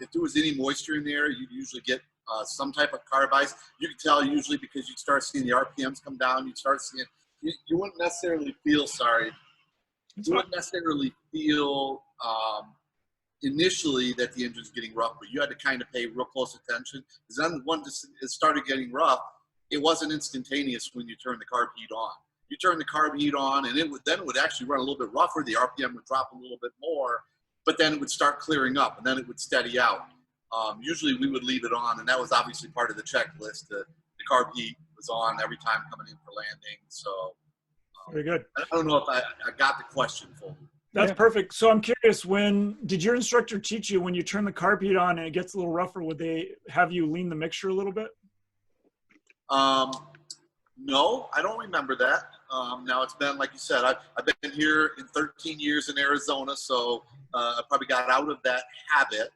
if there was any moisture in there, you'd usually get some type of carb ice. You can tell usually because you start seeing the RPMs come down. You start seeing, you wouldn't necessarily feel, you wouldn't necessarily feel initially that the engine's getting rough, but you had to kind of pay real close attention. Because then once it started getting rough, it wasn't instantaneous when you turn the carb heat on. You turn the carb heat on, and it would actually run a little bit rougher. The RPM would drop a little bit more, but then it would start clearing up, and then it would steady out. Usually we would leave it on, and that was obviously part of the checklist. The carb heat was on every time coming in for landing. So Very good. I don't know if I got the question fully. That's perfect. So I'm curious, when did your instructor teach you when you turn the carb heat on and it gets a little rougher, would they have you lean the mixture a little bit? No, I don't remember that. Now it's been, like you said, I've been here in 13 years in Arizona, so I probably got out of that habit.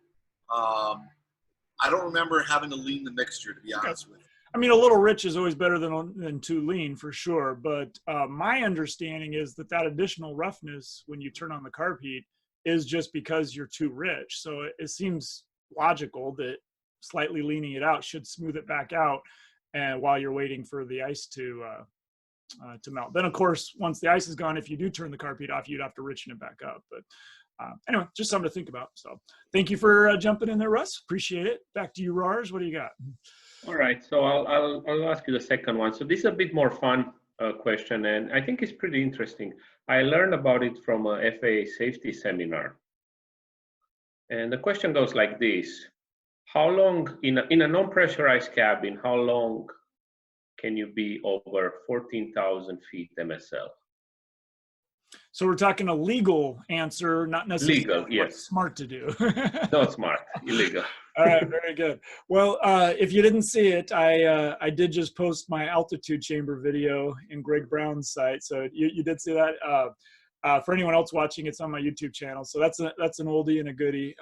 I don't remember having to lean the mixture, to be honest with you. I mean, a little rich is always better than too lean, for sure. But my understanding is that additional roughness when you turn on the carb heat is just because you're too rich. So it seems logical that slightly leaning it out should smooth it back out, and while you're waiting for the ice to melt. Then, of course, once the ice is gone, if you do turn the carb heat off, you'd have to richen it back up. But anyway, just something to think about. So thank you for jumping in there, Russ. Appreciate it. Back to you, Rars. What do you got? All right, so I'll ask you the second one. So this is a bit more fun question, and I think it's pretty interesting. I learned about it from a FAA safety seminar. And the question goes like this. How long, in a non-pressurized cabin, how long can you be over 14,000 feet MSL? So we're talking a legal answer, not necessarily legal, yes. Smart to do. Not smart, illegal. All right, very good. Well, if you didn't see it, I did just post my altitude chamber video in Greg Brown's site. So you did see that. For anyone else watching, it's on my YouTube channel. So that's an oldie and a goodie.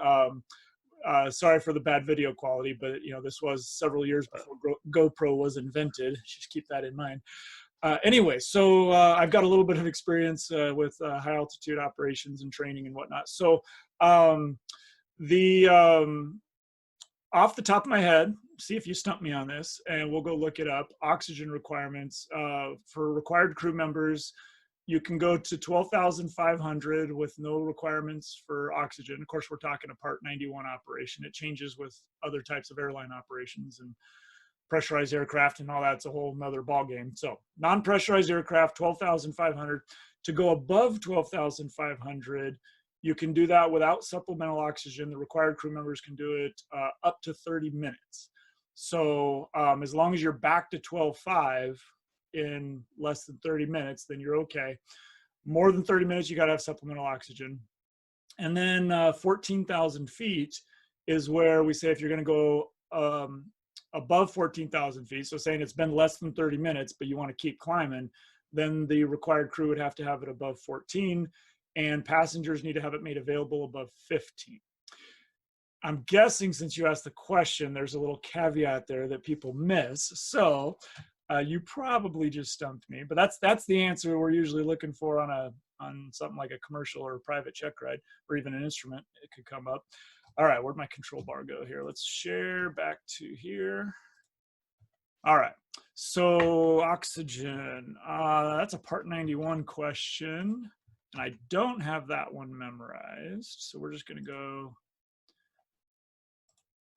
Sorry for the bad video quality, but this was several years before GoPro was invented. Just keep that in mind. Anyway, so I've got a little bit of experience with high altitude operations and training and whatnot. So off the top of my head, see if you stump me on this, and we'll go look it up. Oxygen requirements for required crew members. You can go to 12,500 with no requirements for oxygen. Of course, we're talking a Part 91 operation. It changes with other types of airline operations and pressurized aircraft and all that's a whole nother ballgame. So non-pressurized aircraft, 12,500. To go above 12,500, you can do that without supplemental oxygen. The required crew members can do it up to 30 minutes. So as long as you're back to 12.5 in less than 30 minutes, then you're okay. More than 30 minutes, you got to have supplemental oxygen. And then 14,000 feet is where we say if you're going to go above 14,000 feet, so saying it's been less than 30 minutes, but you want to keep climbing, then the required crew would have to have it above 14, and passengers need to have it made available above 15. I'm guessing since you asked the question, there's a little caveat there that people miss. So you probably just stumped me, but that's the answer we're usually looking for on something like a commercial or a private check ride, or even an instrument. It could come up. All right, where'd my control bar go here? Let's share back to here. All right, so oxygen. That's a Part 91 question, and I don't have that one memorized. So we're just gonna go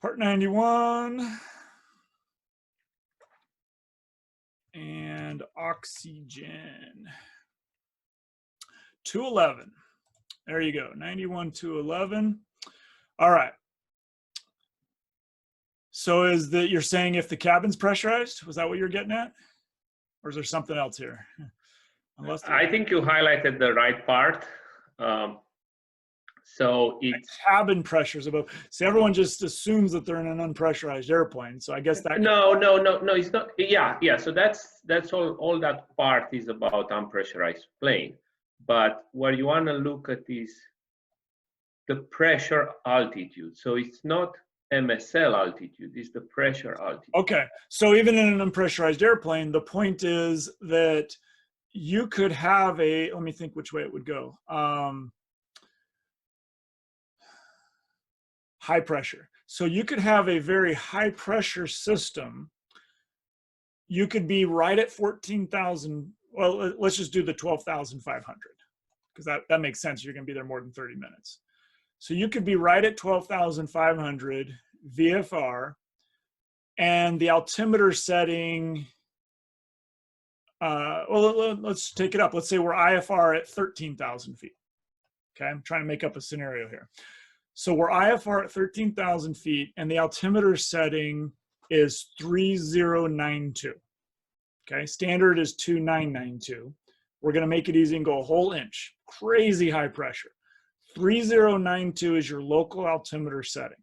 Part 91. And oxygen. 211. There you go. 91 to 11. All right. So you're saying if the cabin's pressurized? Was that what you're getting at? Or is there something else here? I think you highlighted the right part. So it's cabin pressures above. See, everyone just assumes that they're in an unpressurized airplane. So I guess that no, it's not. Yeah. So that's all that part is about unpressurized plane. But what you want to look at is the pressure altitude. So it's not MSL altitude, it's the pressure altitude. Okay. So even in an unpressurized airplane, the point is that you could have let me think which way it would go. High pressure. So you could have a very high pressure system. You could be right at 14,000. Well, let's just do the 12,500 because that makes sense. You're going to be there more than 30 minutes. So you could be right at 12,500 VFR, and the altimeter setting, well, let's take it up. Let's say we're IFR at 13,000 feet. Okay, I'm trying to make up a scenario here. So we're IFR at 13,000 feet and the altimeter setting is 3092. Okay, standard is 2992. We're gonna make it easy and go a whole inch. Crazy high pressure. 3092 is your local altimeter setting.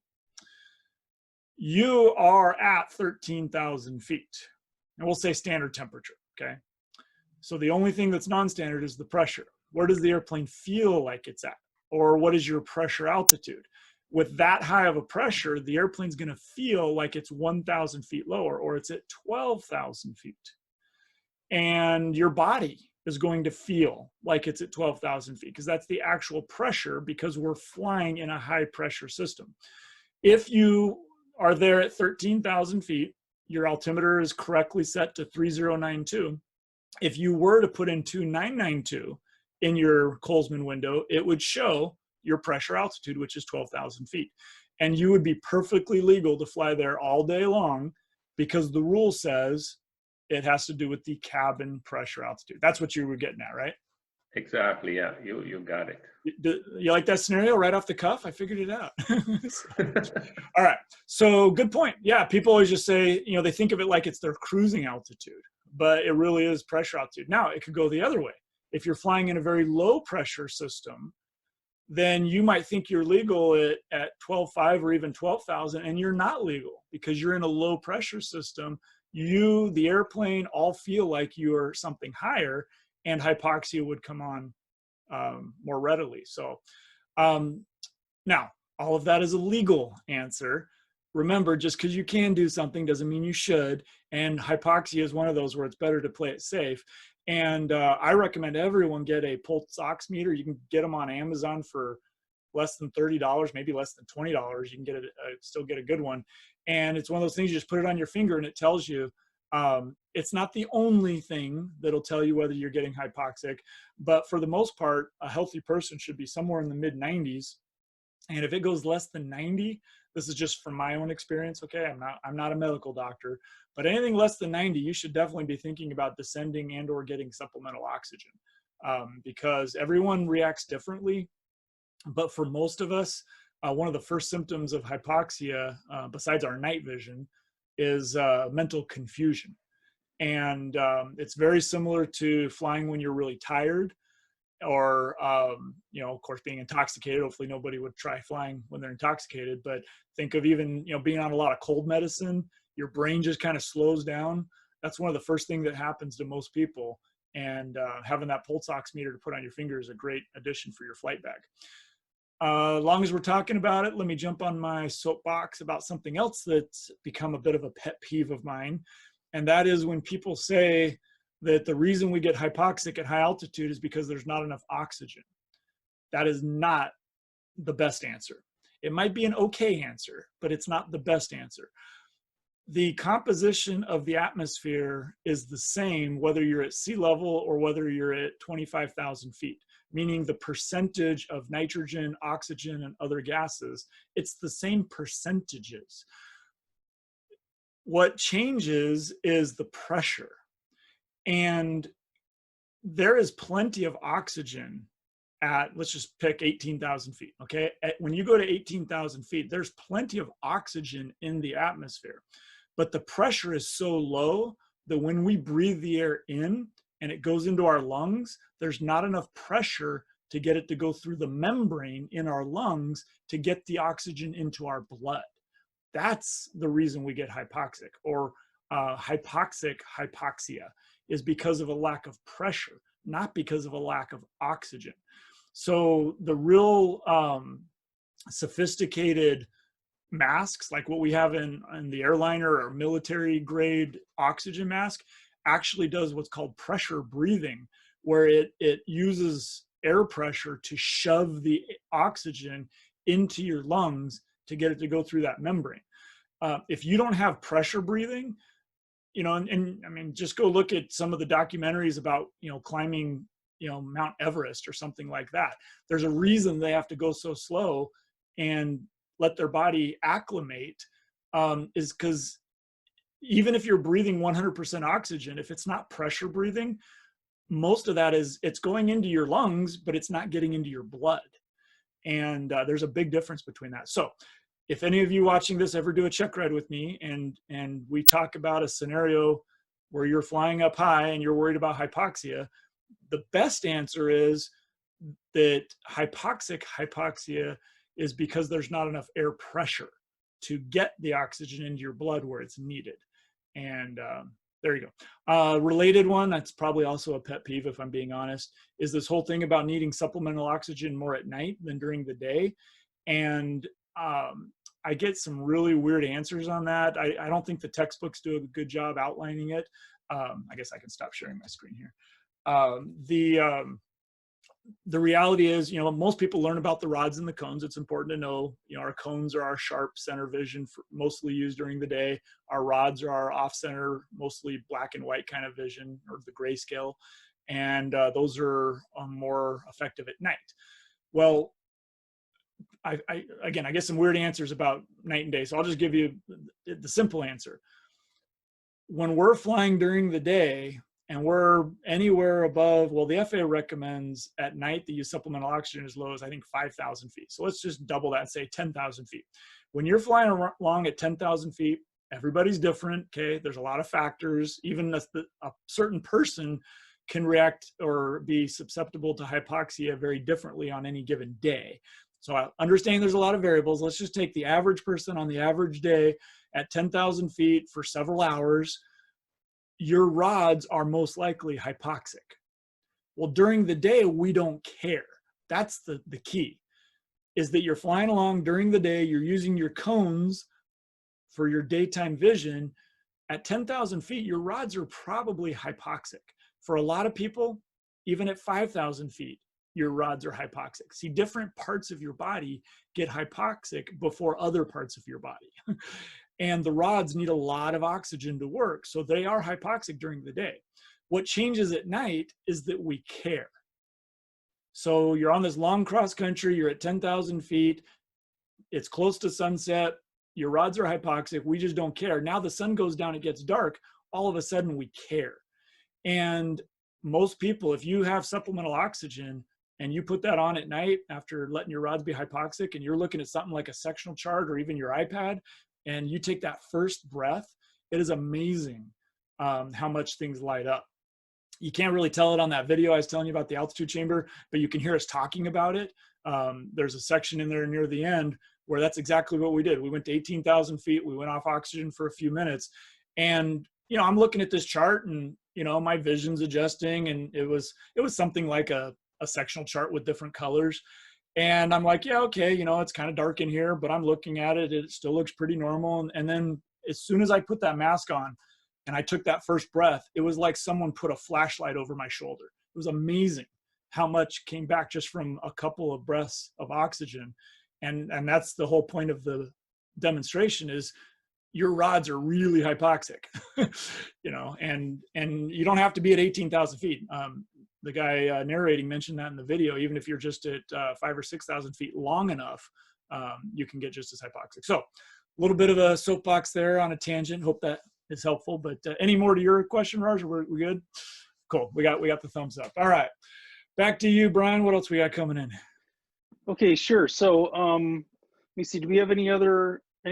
You are at 13,000 feet. And we'll say standard temperature, okay? So the only thing that's non-standard is the pressure. Where does the airplane feel like it's at? Or what is your pressure altitude? With that high of a pressure, the airplane's gonna feel like it's 1,000 feet lower or it's at 12,000 feet. And your body is going to feel like it's at 12,000 feet because that's the actual pressure because we're flying in a high pressure system. If you are there at 13,000 feet, your altimeter is correctly set to 3092. If you were to put in 2992 in your Colesman window, it would show your pressure altitude, which is 12,000 feet. And you would be perfectly legal to fly there all day long because the rule says it has to do with the cabin pressure altitude. That's what you were getting at, right? Exactly, yeah, you got it. You like that scenario right off the cuff? I figured it out. All right, so good point. Yeah, people always just say, you know, they think of it like it's their cruising altitude, but it really is pressure altitude. Now, it could go the other way. If you're flying in a very low pressure system, then you might think you're legal at 12.5 or even 12,000, and you're not legal because you're in a low pressure system. You, the airplane, all feel like you're something higher, and hypoxia would come on more readily. So now, all of that is a legal answer. Remember, just because you can do something doesn't mean you should, and hypoxia is one of those where it's better to play it safe. And I recommend everyone get a pulse oximeter. You can get them on Amazon for less than $30, maybe less than $20. You can get it, still get a good one. And it's one of those things, you just put it on your finger and it tells you. It's not the only thing that'll tell you whether you're getting hypoxic, but for the most part, a healthy person should be somewhere in the mid 90s. And if it goes less than 90, this is just from my own experience, okay? I'm not a medical doctor, but anything less than 90, you should definitely be thinking about descending and or getting supplemental oxygen because everyone reacts differently. But for most of us, one of the first symptoms of hypoxia, besides our night vision, is mental confusion. And it's very similar to flying when you're really tired or, you know, of course, being intoxicated. Hopefully nobody would try flying when they're intoxicated, but think of even, you know, being on a lot of cold medicine, your brain just kind of slows down. That's one of the first things that happens to most people. And having that pulse oximeter to put on your finger is a great addition for your flight bag. As long as we're talking about it, let me jump on my soapbox about something else that's become a bit of a pet peeve of mine. And that is when people say that the reason we get hypoxic at high altitude is because there's not enough oxygen. That is not the best answer. It might be an okay answer, but it's not the best answer. The composition of the atmosphere is the same whether you're at sea level or whether you're at 25,000 feet, meaning the percentage of nitrogen, oxygen, and other gases, it's the same percentages. What changes is the pressure. And there is plenty of oxygen at, let's just pick 18,000 feet, okay? When you go to 18,000 feet, there's plenty of oxygen in the atmosphere, but the pressure is so low that when we breathe the air in and it goes into our lungs, there's not enough pressure to get it to go through the membrane in our lungs to get the oxygen into our blood. That's the reason we get hypoxic, or hypoxia is because of a lack of pressure, not because of a lack of oxygen. So the real sophisticated masks, like what we have in the airliner or military grade oxygen mask, actually does what's called pressure breathing, where it uses air pressure to shove the oxygen into your lungs to get it to go through that membrane. If you don't have pressure breathing, you know, and I mean, just go look at some of the documentaries about, you know, climbing, you know, Mount Everest or something like that. There's a reason they have to go so slow and let their body acclimate, is because even if you're breathing 100% oxygen, if it's not pressure breathing, most of that is, it's going into your lungs, but it's not getting into your blood. And there's a big difference between that. So if any of you watching this ever do a check ride with me and we talk about a scenario where you're flying up high and you're worried about hypoxia, the best answer is that hypoxia is because there's not enough air pressure to get the oxygen into your blood where it's needed. And there you go. Related one, that's probably also a pet peeve if I'm being honest, is this whole thing about needing supplemental oxygen more at night than during the day. And I get some really weird answers on that. I don't think the textbooks do a good job outlining it. I guess I can stop sharing my screen here. The reality is, most people learn about the rods and the cones. It's important to know, our cones are our sharp center vision, mostly used during the day. Our rods are our off-center, mostly black and white kind of vision, or the grayscale. And those are more effective at night. Well, again, I get some weird answers about night and day. So I'll just give you the simple answer. When we're flying during the day, and we're anywhere above, well, the FAA recommends at night that you use supplemental oxygen as low as, I think, 5,000 feet. So let's just double that and say 10,000 feet. When you're flying along at 10,000 feet, everybody's different, okay? There's a lot of factors. Even a certain person can react or be susceptible to hypoxia very differently on any given day. So I understand there's a lot of variables. Let's just take the average person on the average day at 10,000 feet for several hours. Your rods are most likely hypoxic. Well, during the day, we don't care. That's the key, is that you're flying along during the day, you're using your cones for your daytime vision. At 10,000 feet, your rods are probably hypoxic. For a lot of people, even at 5,000 feet, your rods are hypoxic. See, different parts of your body get hypoxic before other parts of your body. And the rods need a lot of oxygen to work, so they are hypoxic during the day. What changes at night is that we care. So you're on this long cross country, you're at 10,000 feet, it's close to sunset, your rods are hypoxic, we just don't care. Now the sun goes down, it gets dark, all of a sudden we care. And most people, if you have supplemental oxygen and you put that on at night after letting your rods be hypoxic, and you're looking at something like a sectional chart or even your iPad, and you take that first breath, it is amazing how much things light up. You can't really tell it on that video I was telling you about the altitude chamber, but you can hear us talking about it. There's a section in there near the end where that's exactly what we did. We went to 18,000 feet, we went off oxygen for a few minutes, and I'm looking at this chart, and my vision's adjusting, and it was something like a sectional chart with different colors. And I'm like, yeah, okay, it's kind of dark in here, but I'm looking at it, it still looks pretty normal. And then as soon as I put that mask on and I took that first breath, it was like someone put a flashlight over my shoulder. It was amazing how much came back just from a couple of breaths of oxygen. And that's the whole point of the demonstration, is your rods are really hypoxic, and you don't have to be at 18,000 feet. The guy narrating mentioned that in the video. Even if you're just at 5,000 or 6,000 feet long enough, you can get just as hypoxic. So a little bit of a soapbox there on a tangent. Hope that is helpful. But any more to your question, Raj? We're good? Cool. We got the thumbs up. All right. Back to you, Brian. What else we got coming in? Okay, sure. So let me see. Do we have any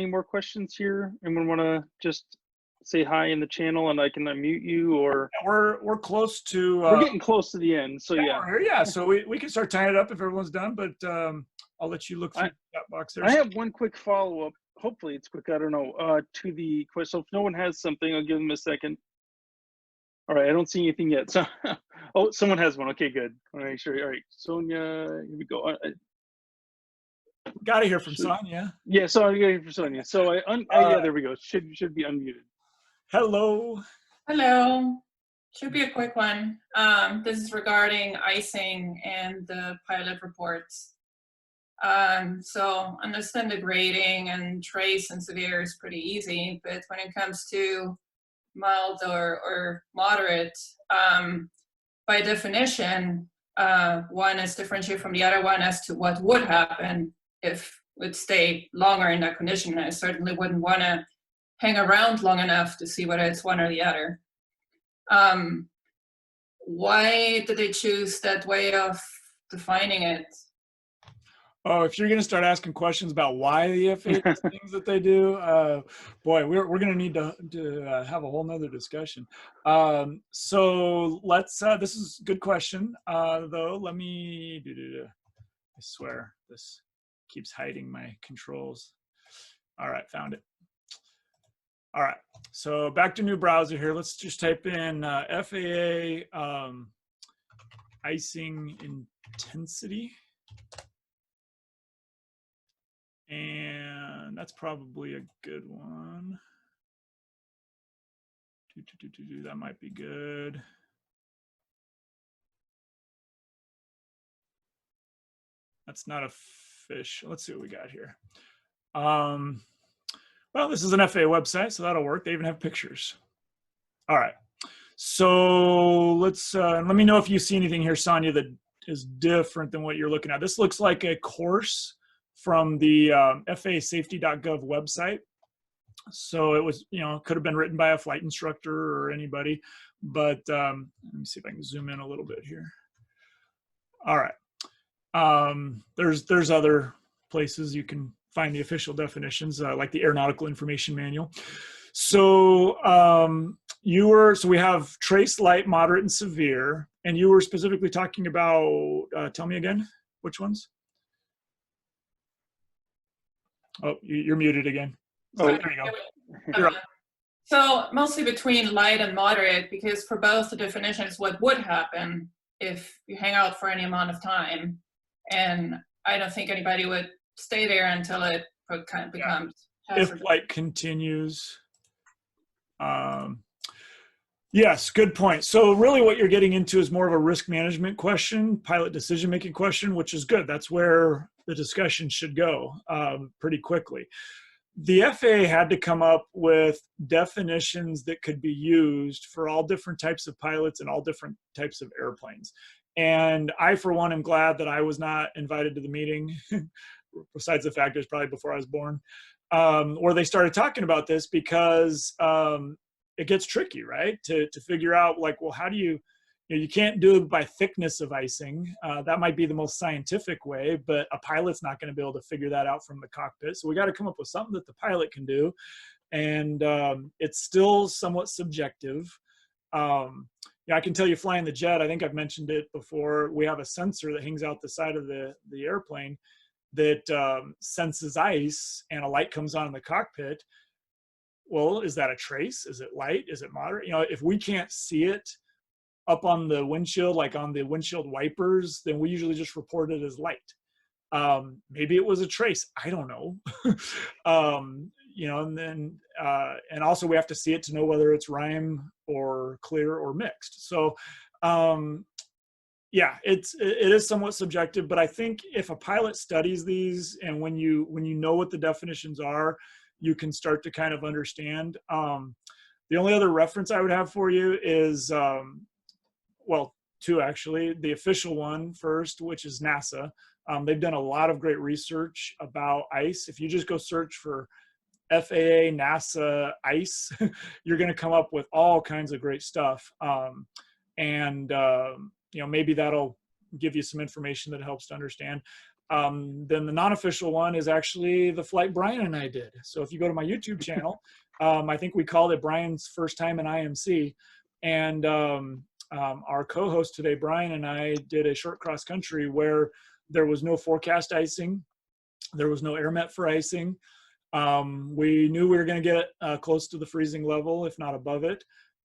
more questions here? Anyone want to just say hi in the channel and I can unmute you? Or we're close to we're getting close to the end, so yeah, so we can start tying it up if everyone's done, but I'll let you look through that box there. I have one quick follow-up. Hopefully it's quick, I don't know, to the question. So if no one has something, I'll give them a second. All right, I don't see anything yet. So oh, someone has one. Okay, good. All right, sure. All right, Sonia, here we go. Got to hear from Sonia. Yeah, so I got to hear from Sonia. So yeah, there we go. Should be unmuted. Hello. Hello. Should be a quick one. This is regarding icing and the pilot reports. So understand the grading and trace and severe is pretty easy, but when it comes to mild or moderate, by definition, one is differentiated from the other one as to what would happen if it stayed longer in that condition. I certainly wouldn't want to hang around long enough to see whether it's one or the other. Why did they choose that way of defining it? Oh, if you're going to start asking questions about why the FAA does things that they do, boy, we're going to need to have a whole nother discussion. So let's, this is a good question, though. Let me, I swear this keeps hiding my controls. All right, found it. All right, so back to new browser here. Let's just type in FAA icing intensity. And that's probably a good one. That might be good. That's not official. Let's see what we got here. Well, this is an FAA website, so that'll work. They even have pictures. All right. So let's let me know if you see anything here, Sonia, that is different than what you're looking at. This looks like a course from the FAAsafety.gov website. So it was, you know, could have been written by a flight instructor or anybody, but let me see if I can zoom in a little bit here. All right. There's other places you can find the official definitions, like the Aeronautical Information Manual. So so we have trace, light, moderate, and severe, and you were specifically talking about, tell me again, which ones? Oh, you're muted again. Oh, there you go. You're up. So mostly between light and moderate, because for both the definitions, what would happen if you hang out for any amount of time? And I don't think anybody would stay there until it kind of becomes hazardous. If light continues. Yes, good point. So really what you're getting into is more of a risk management question, pilot decision-making question, which is good. That's where the discussion should go pretty quickly. The FAA had to come up with definitions that could be used for all different types of pilots and all different types of airplanes. And I, for one, am glad that I was not invited to the meeting, besides the fact it was probably before I was born, where they started talking about this, because it gets tricky, right? To figure out, like, well, how do you can't do it by thickness of icing. That might be the most scientific way, but a pilot's not going to be able to figure that out from the cockpit. So we got to come up with something that the pilot can do. And it's still somewhat subjective. I can tell you, flying the jet, I think I've mentioned it before, we have a sensor that hangs out the side of the airplane that senses ice, and a light comes on in the cockpit. Well, is that a trace? Is it light? Is it moderate? If we can't see it up on the windshield, like on the windshield wipers, then we usually just report it as light. Maybe it was a trace. I don't know. And then, and also we have to see it to know whether it's rime or clear or mixed. So, yeah, it is somewhat subjective, but I think if a pilot studies these, and when you know what the definitions are, you can start to kind of understand. The only other reference I would have for you is, well, two actually. The official one first, which is NASA. They've done a lot of great research about ice. If you just go search for FAA, NASA, ice, you're going to come up with all kinds of great stuff. Maybe that'll give you some information that helps to understand. Then the non-official one is actually the flight Brian and I did. So if you go to my YouTube channel, I think we called it Brian's First Time in IMC. And our co-host today, Brian, and I did a short cross country where there was no forecast icing. There was no air met for icing. We knew we were going to get close to the freezing level, if not above it.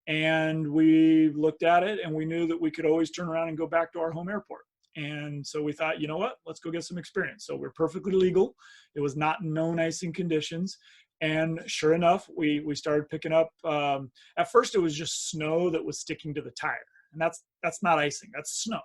And we looked at it and we knew that we could always turn around and go back to our home airport. And so we thought, you know what, let's go get some experience. So we're perfectly legal. It was not known icing conditions. And sure enough, we started picking up, at first it was just snow that was sticking to the tire. And that's not icing, that's snow.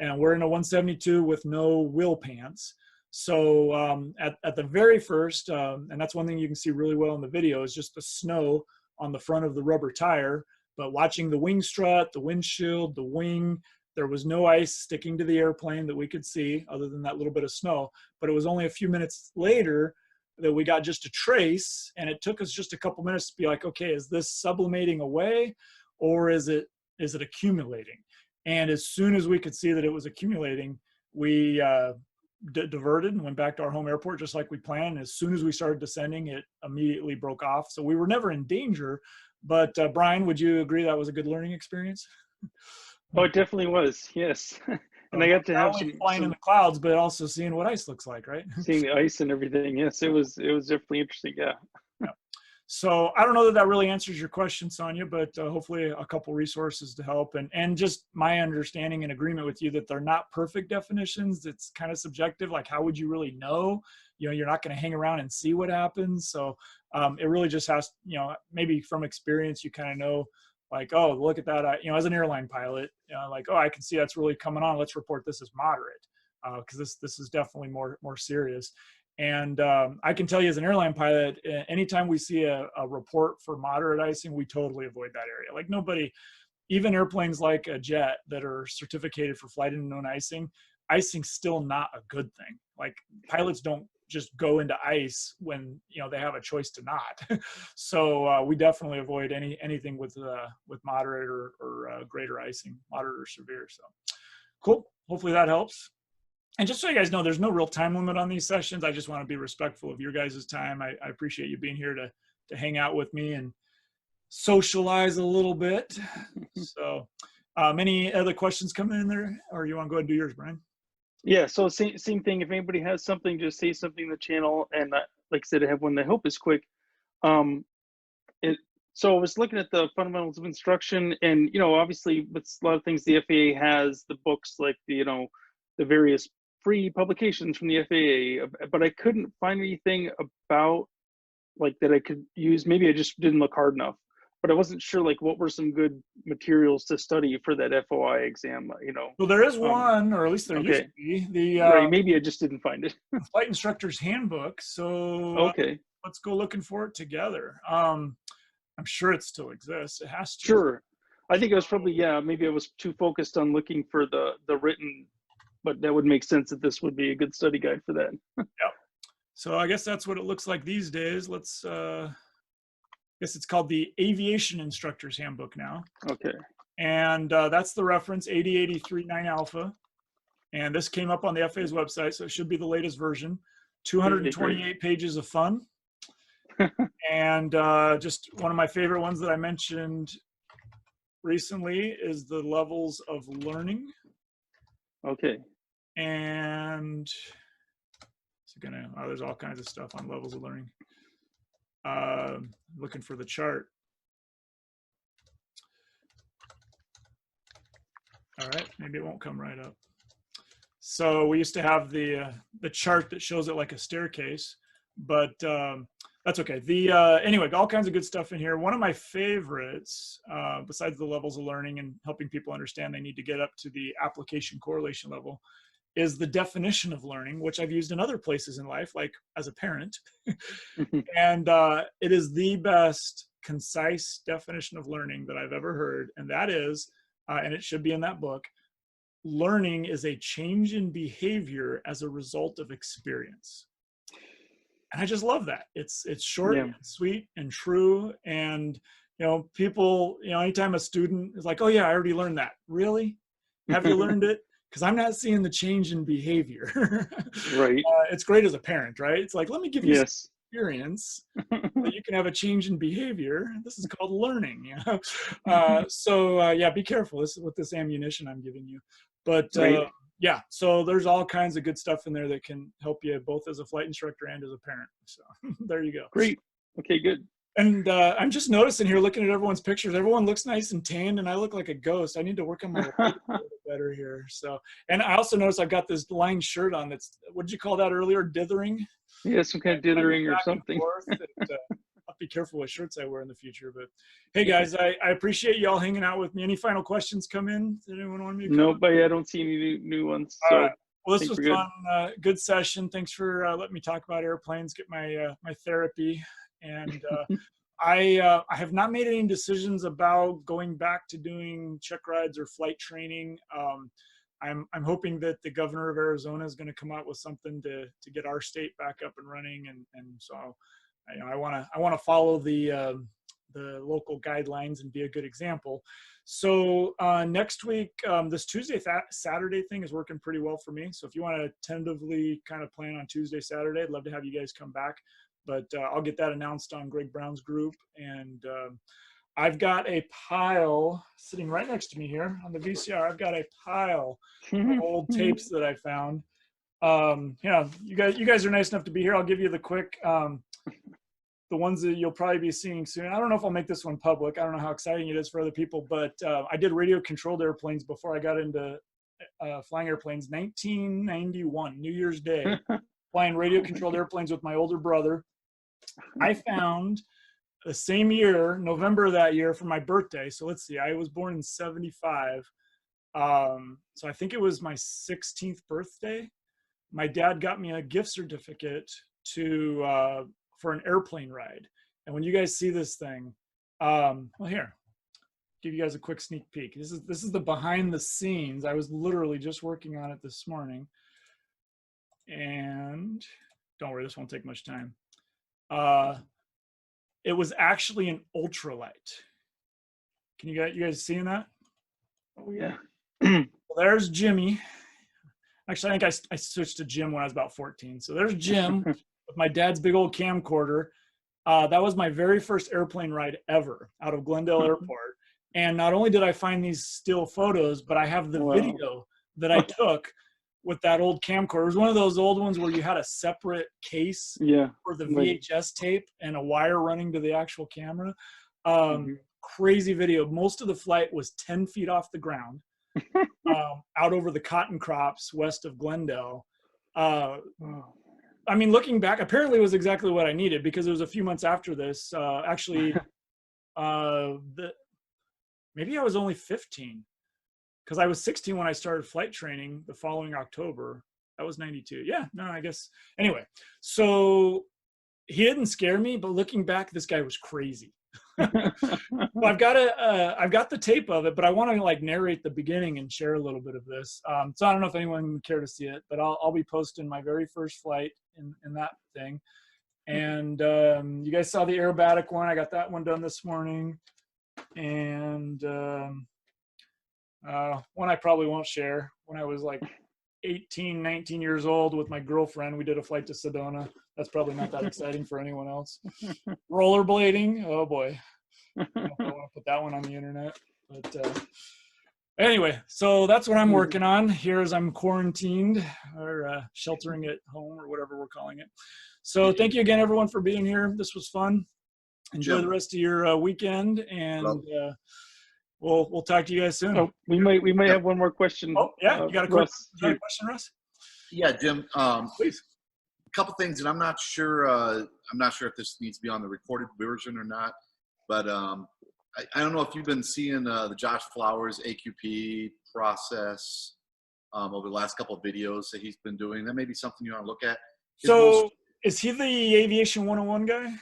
And we're in a 172 with no wheel pants. So at the very first, and that's one thing you can see really well in the video, is just the snow on the front of the rubber tire. But watching the wing strut, the windshield, the wing, there was no ice sticking to the airplane that we could see other than that little bit of snow. But it was only a few minutes later that we got just a trace, and it took us just a couple minutes to be like, okay, is this sublimating away or is it accumulating? And as soon as we could see that it was accumulating, we diverted and went back to our home airport just like we planned. As soon as we started descending, it immediately broke off. So we were never in danger. But Brian, would you agree that was a good learning experience? Oh, it definitely was. Yes. And I got to have not only some flying in the clouds, but also seeing what ice looks like, right? seeing the ice and everything. Yes, it was definitely interesting. Yeah. So I don't know that that really answers your question, Sonia, but hopefully a couple resources to help. And just my understanding and agreement with you that they're not perfect definitions. It's kind of subjective. Like, how would you really know? You know, you're not going to hang around and see what happens. So it really just has, you know, maybe from experience, you kind of know, like, oh, look at that. You know, as an airline pilot, you know, like, oh, I can see that's really coming on. Let's report this as moderate because this is definitely more serious. And I can tell you as an airline pilot, anytime we see a report for moderate icing, we totally avoid that area. Like nobody, even airplanes like a jet that are certificated for flight unknown icing, icing's still not a good thing. Like pilots don't just go into ice when, you know, they have a choice to not. So we definitely avoid anything with moderate or greater icing, moderate or severe. So cool. Hopefully that helps. And just so you guys know, there's no real time limit on these sessions. I just want to be respectful of your guys' time. I appreciate you being here to hang out with me and socialize a little bit. So any other questions coming in there, or you want to go ahead and do yours, Brian? Yeah, so same thing. If anybody has something, just say something in the channel. And like I said, I have one that I hope is quick. So I was looking at the Fundamentals of Instruction, and, you know, obviously with a lot of things, the FAA has the books, like the, you know, the various free publications from the FAA, but I couldn't find anything about like that I could use. Maybe I just didn't look hard enough, but I wasn't sure like what were some good materials to study for that FOI exam, you know. Well, there is one, or at least there used to be, the right, maybe I just didn't find it. Flight Instructor's Handbook. So okay, let's go looking for it together. I'm sure it still exists. It has to. Sure. I think I was probably, yeah, maybe I was too focused on looking for the written, but that would make sense that this would be a good study guide for that. Yep. So I guess that's what it looks like these days. Let's, I guess it's called the Aviation Instructor's Handbook now. Okay. And that's the reference 8083-9 alpha. And this came up on the FAA's website, so it should be the latest version. 228 pages of fun. And just one of my favorite ones that I mentioned recently is the levels of learning. Okay. And there's all kinds of stuff on levels of learning. Looking for the chart. All right, maybe it won't come right up. So we used to have the chart that shows it like a staircase, but that's okay. Anyway, all kinds of good stuff in here. One of my favorites, besides the levels of learning and helping people understand they need to get up to the application correlation level, is the definition of learning, which I've used in other places in life, like as a parent. And it is the best concise definition of learning that I've ever heard. And that is, and it should be in that book, learning is a change in behavior as a result of experience. And I just love that. It's short, and sweet, and true. And, you know, people, you know, anytime a student is like, oh yeah, I already learned that. Really? Have you learned it? Because I'm not seeing the change in behavior. Right. It's great as a parent, right? It's like, let me give you some experience that you can have a change in behavior. This is called learning. You know? So yeah, be careful. This is with this ammunition I'm giving you. But yeah, so there's all kinds of good stuff in there that can help you both as a flight instructor and as a parent. So there you go. Great. Okay, good. And I'm just noticing here, looking at everyone's pictures, everyone looks nice and tanned, and I look like a ghost. I need to work on my light a little better here. So, and I also noticed I've got this lined shirt on. That's, what did you call that earlier? Dithering? Yeah, some kind of dithering or something. I'll be careful what shirts I wear in the future. But hey, guys, I appreciate you all hanging out with me. Any final questions come in? Did anyone want me to come? Nope, I don't see any new ones. So. All right. Well, this was fun. Good session. Thanks for letting me talk about airplanes, get my my therapy. And I have not made any decisions about going back to doing check rides or flight training. I'm hoping that the governor of Arizona is going to come out with something to get our state back up and running. And so, you know, I want to follow the the local guidelines and be a good example. So next week, this Tuesday, Saturday thing is working pretty well for me. So if you want to tentatively kind of plan on Tuesday, Saturday, I'd love to have you guys come back. But I'll get that announced on Greg Brown's group. And I've got a pile sitting right next to me here on the VCR. I've got a pile of old tapes that I found. Yeah, you guys are nice enough to be here. I'll give you the quick, the ones that you'll probably be seeing soon. I don't know if I'll make this one public. I don't know how exciting it is for other people, but I did radio controlled airplanes before I got into flying airplanes. 1991, New Year's Day, flying radio controlled airplanes with my older brother. I found the same year, November of that year, for my birthday. So let's see, I was born in 75. So I think it was my 16th birthday. My dad got me a gift certificate to for an airplane ride. And when you guys see this thing, well, here, give you guys a quick sneak peek. This is the behind the scenes. I was literally just working on it this morning. And don't worry, this won't take much time. It was actually an ultralight. Can you guys seeing that? Oh yeah. Well, there's Jimmy. Actually, I think I switched to Jim when I was about 14. So there's Jim with my dad's big old camcorder. That was my very first airplane ride ever out of Glendale Airport. And not only did I find these still photos, but I have the video that I took with that old camcorder. It was one of those old ones where you had a separate case for the VHS tape and a wire running to the actual camera. Crazy video. Most of the flight was 10 feet off the ground, out over the cotton crops west of Glendale. I mean, looking back, apparently it was exactly what I needed, because it was a few months after this. Actually, maybe I was only 15. Because I was 16 when I started flight training the following October. That was 92. Yeah, no, I guess. Anyway, so he didn't scare me, but looking back, this guy was crazy. Well, I've got the tape of it, but I want to like narrate the beginning and share a little bit of this. So I don't know if anyone would care to see it, but I'll be posting my very first flight in that thing. And you guys saw the aerobatic one. I got that one done this morning. And one I probably won't share. When I was like 18, 19 years old with my girlfriend, we did a flight to Sedona. That's probably not that exciting for anyone else. Rollerblading, oh boy. I don't know if I want to put that one on the internet. But anyway, so that's what I'm working on here as I'm quarantined or sheltering at home or whatever we're calling it. So thank you again, everyone, for being here. This was fun. Enjoy the rest of your weekend, and we'll talk to you guys soon. Oh, we might have one more question. Oh yeah, you got a question, Russ? Yeah, Jim. Please. A couple things, and I'm not sure. I'm not sure if this needs to be on the recorded version or not. But I don't know if you've been seeing the Josh Flowers AQP process over the last couple of videos that he's been doing. That may be something you want to look at. Is he the Aviation 101 guy?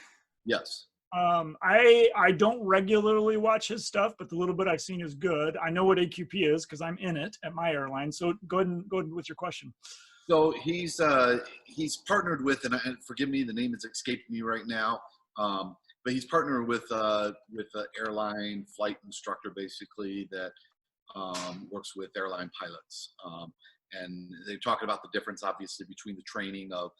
Yes. I don't regularly watch his stuff, but the little bit I've seen is good. I know what AQP is because I'm in it at my airline. So go ahead with your question. So he's partnered with, and forgive me, the name has escaped me right now. But he's partnered with an airline flight instructor, basically, that works with airline pilots. And they're talking about the difference, obviously, between the training of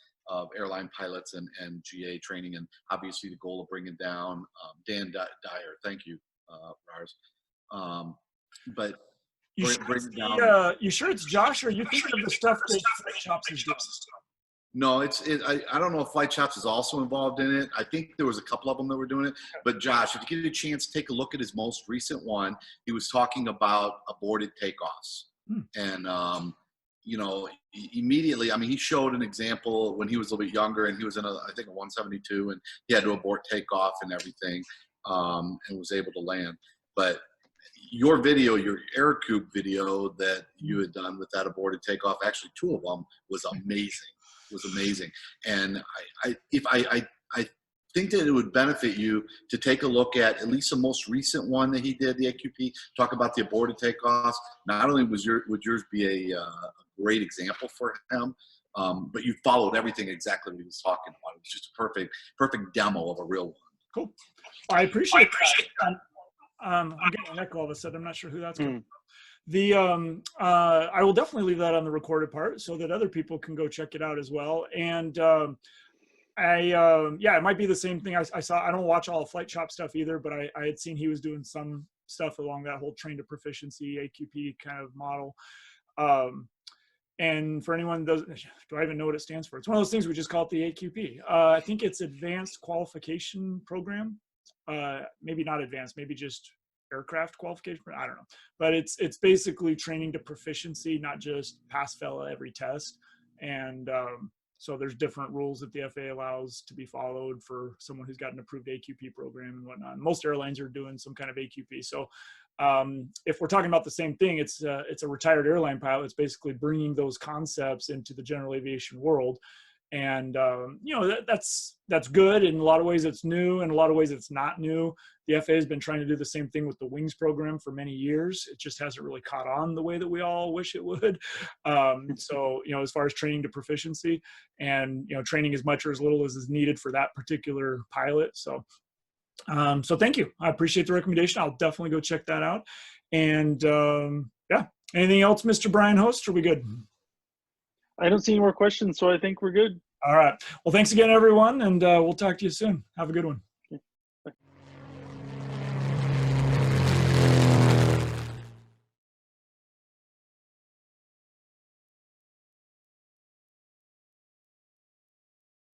airline pilots and GA training, and obviously the goal of bringing down Dan Dyer. Thank you, Lars. But you sure it's Josh, or you think of the stuff that Flight Chops is doing? No, I don't know if Flight Chops is also involved in it. I think there was a couple of them that were doing it. But Josh, if you get a chance, take a look at his most recent one. He was talking about aborted takeoffs. And, you know, immediately, I mean, he showed an example when he was a little bit younger, and he was in I think a 172, and he had to abort takeoff and everything, and was able to land. But your video, your Ercoupe video that you had done with that aborted takeoff, actually 2 of them, was amazing. Was amazing. And I think that it would benefit you to take a look at least the most recent one that he did, the AQP, talk about the aborted takeoffs. Not only would yours be a great example for him, but you followed everything exactly what he was talking about. It was just a perfect demo of a real one. Cool. I appreciate that. I'm getting an echo all of a sudden. I'm not sure who that's coming from. I will definitely leave that on the recorded part so that other people can go check it out as well. And yeah, it might be the same thing. I saw, I don't watch all of Flight Shop stuff either, but I had seen he was doing some stuff along that whole train to proficiency AQP kind of model. And for anyone that doesn't, do I even know what it stands for? It's one of those things, we just call it the AQP. I think it's Advanced Qualification Program. Maybe not advanced, maybe just aircraft qualification. I don't know. But it's basically training to proficiency, not just pass fail every test. And so there's different rules that the FAA allows to be followed for someone who's got an approved AQP program and whatnot. Most airlines are doing some kind of AQP. So if we're talking about the same thing, it's a retired airline pilot. It's basically bringing those concepts into the general aviation world. And, you know, that's good. In a lot of ways it's new, in a lot of ways it's not new. The FAA has been trying to do the same thing with the wings program for many years. It just hasn't really caught on the way that we all wish it would. So, you know, as far as training to proficiency and, you know, training as much or as little as is needed for that particular pilot. So, so thank you. I appreciate the recommendation. I'll definitely go check that out. And yeah, anything else, Mr. Brian Host? Are we good? I don't see any more questions, so I think we're good. All right. Well, thanks again, everyone, and we'll talk to you soon. Have a good one.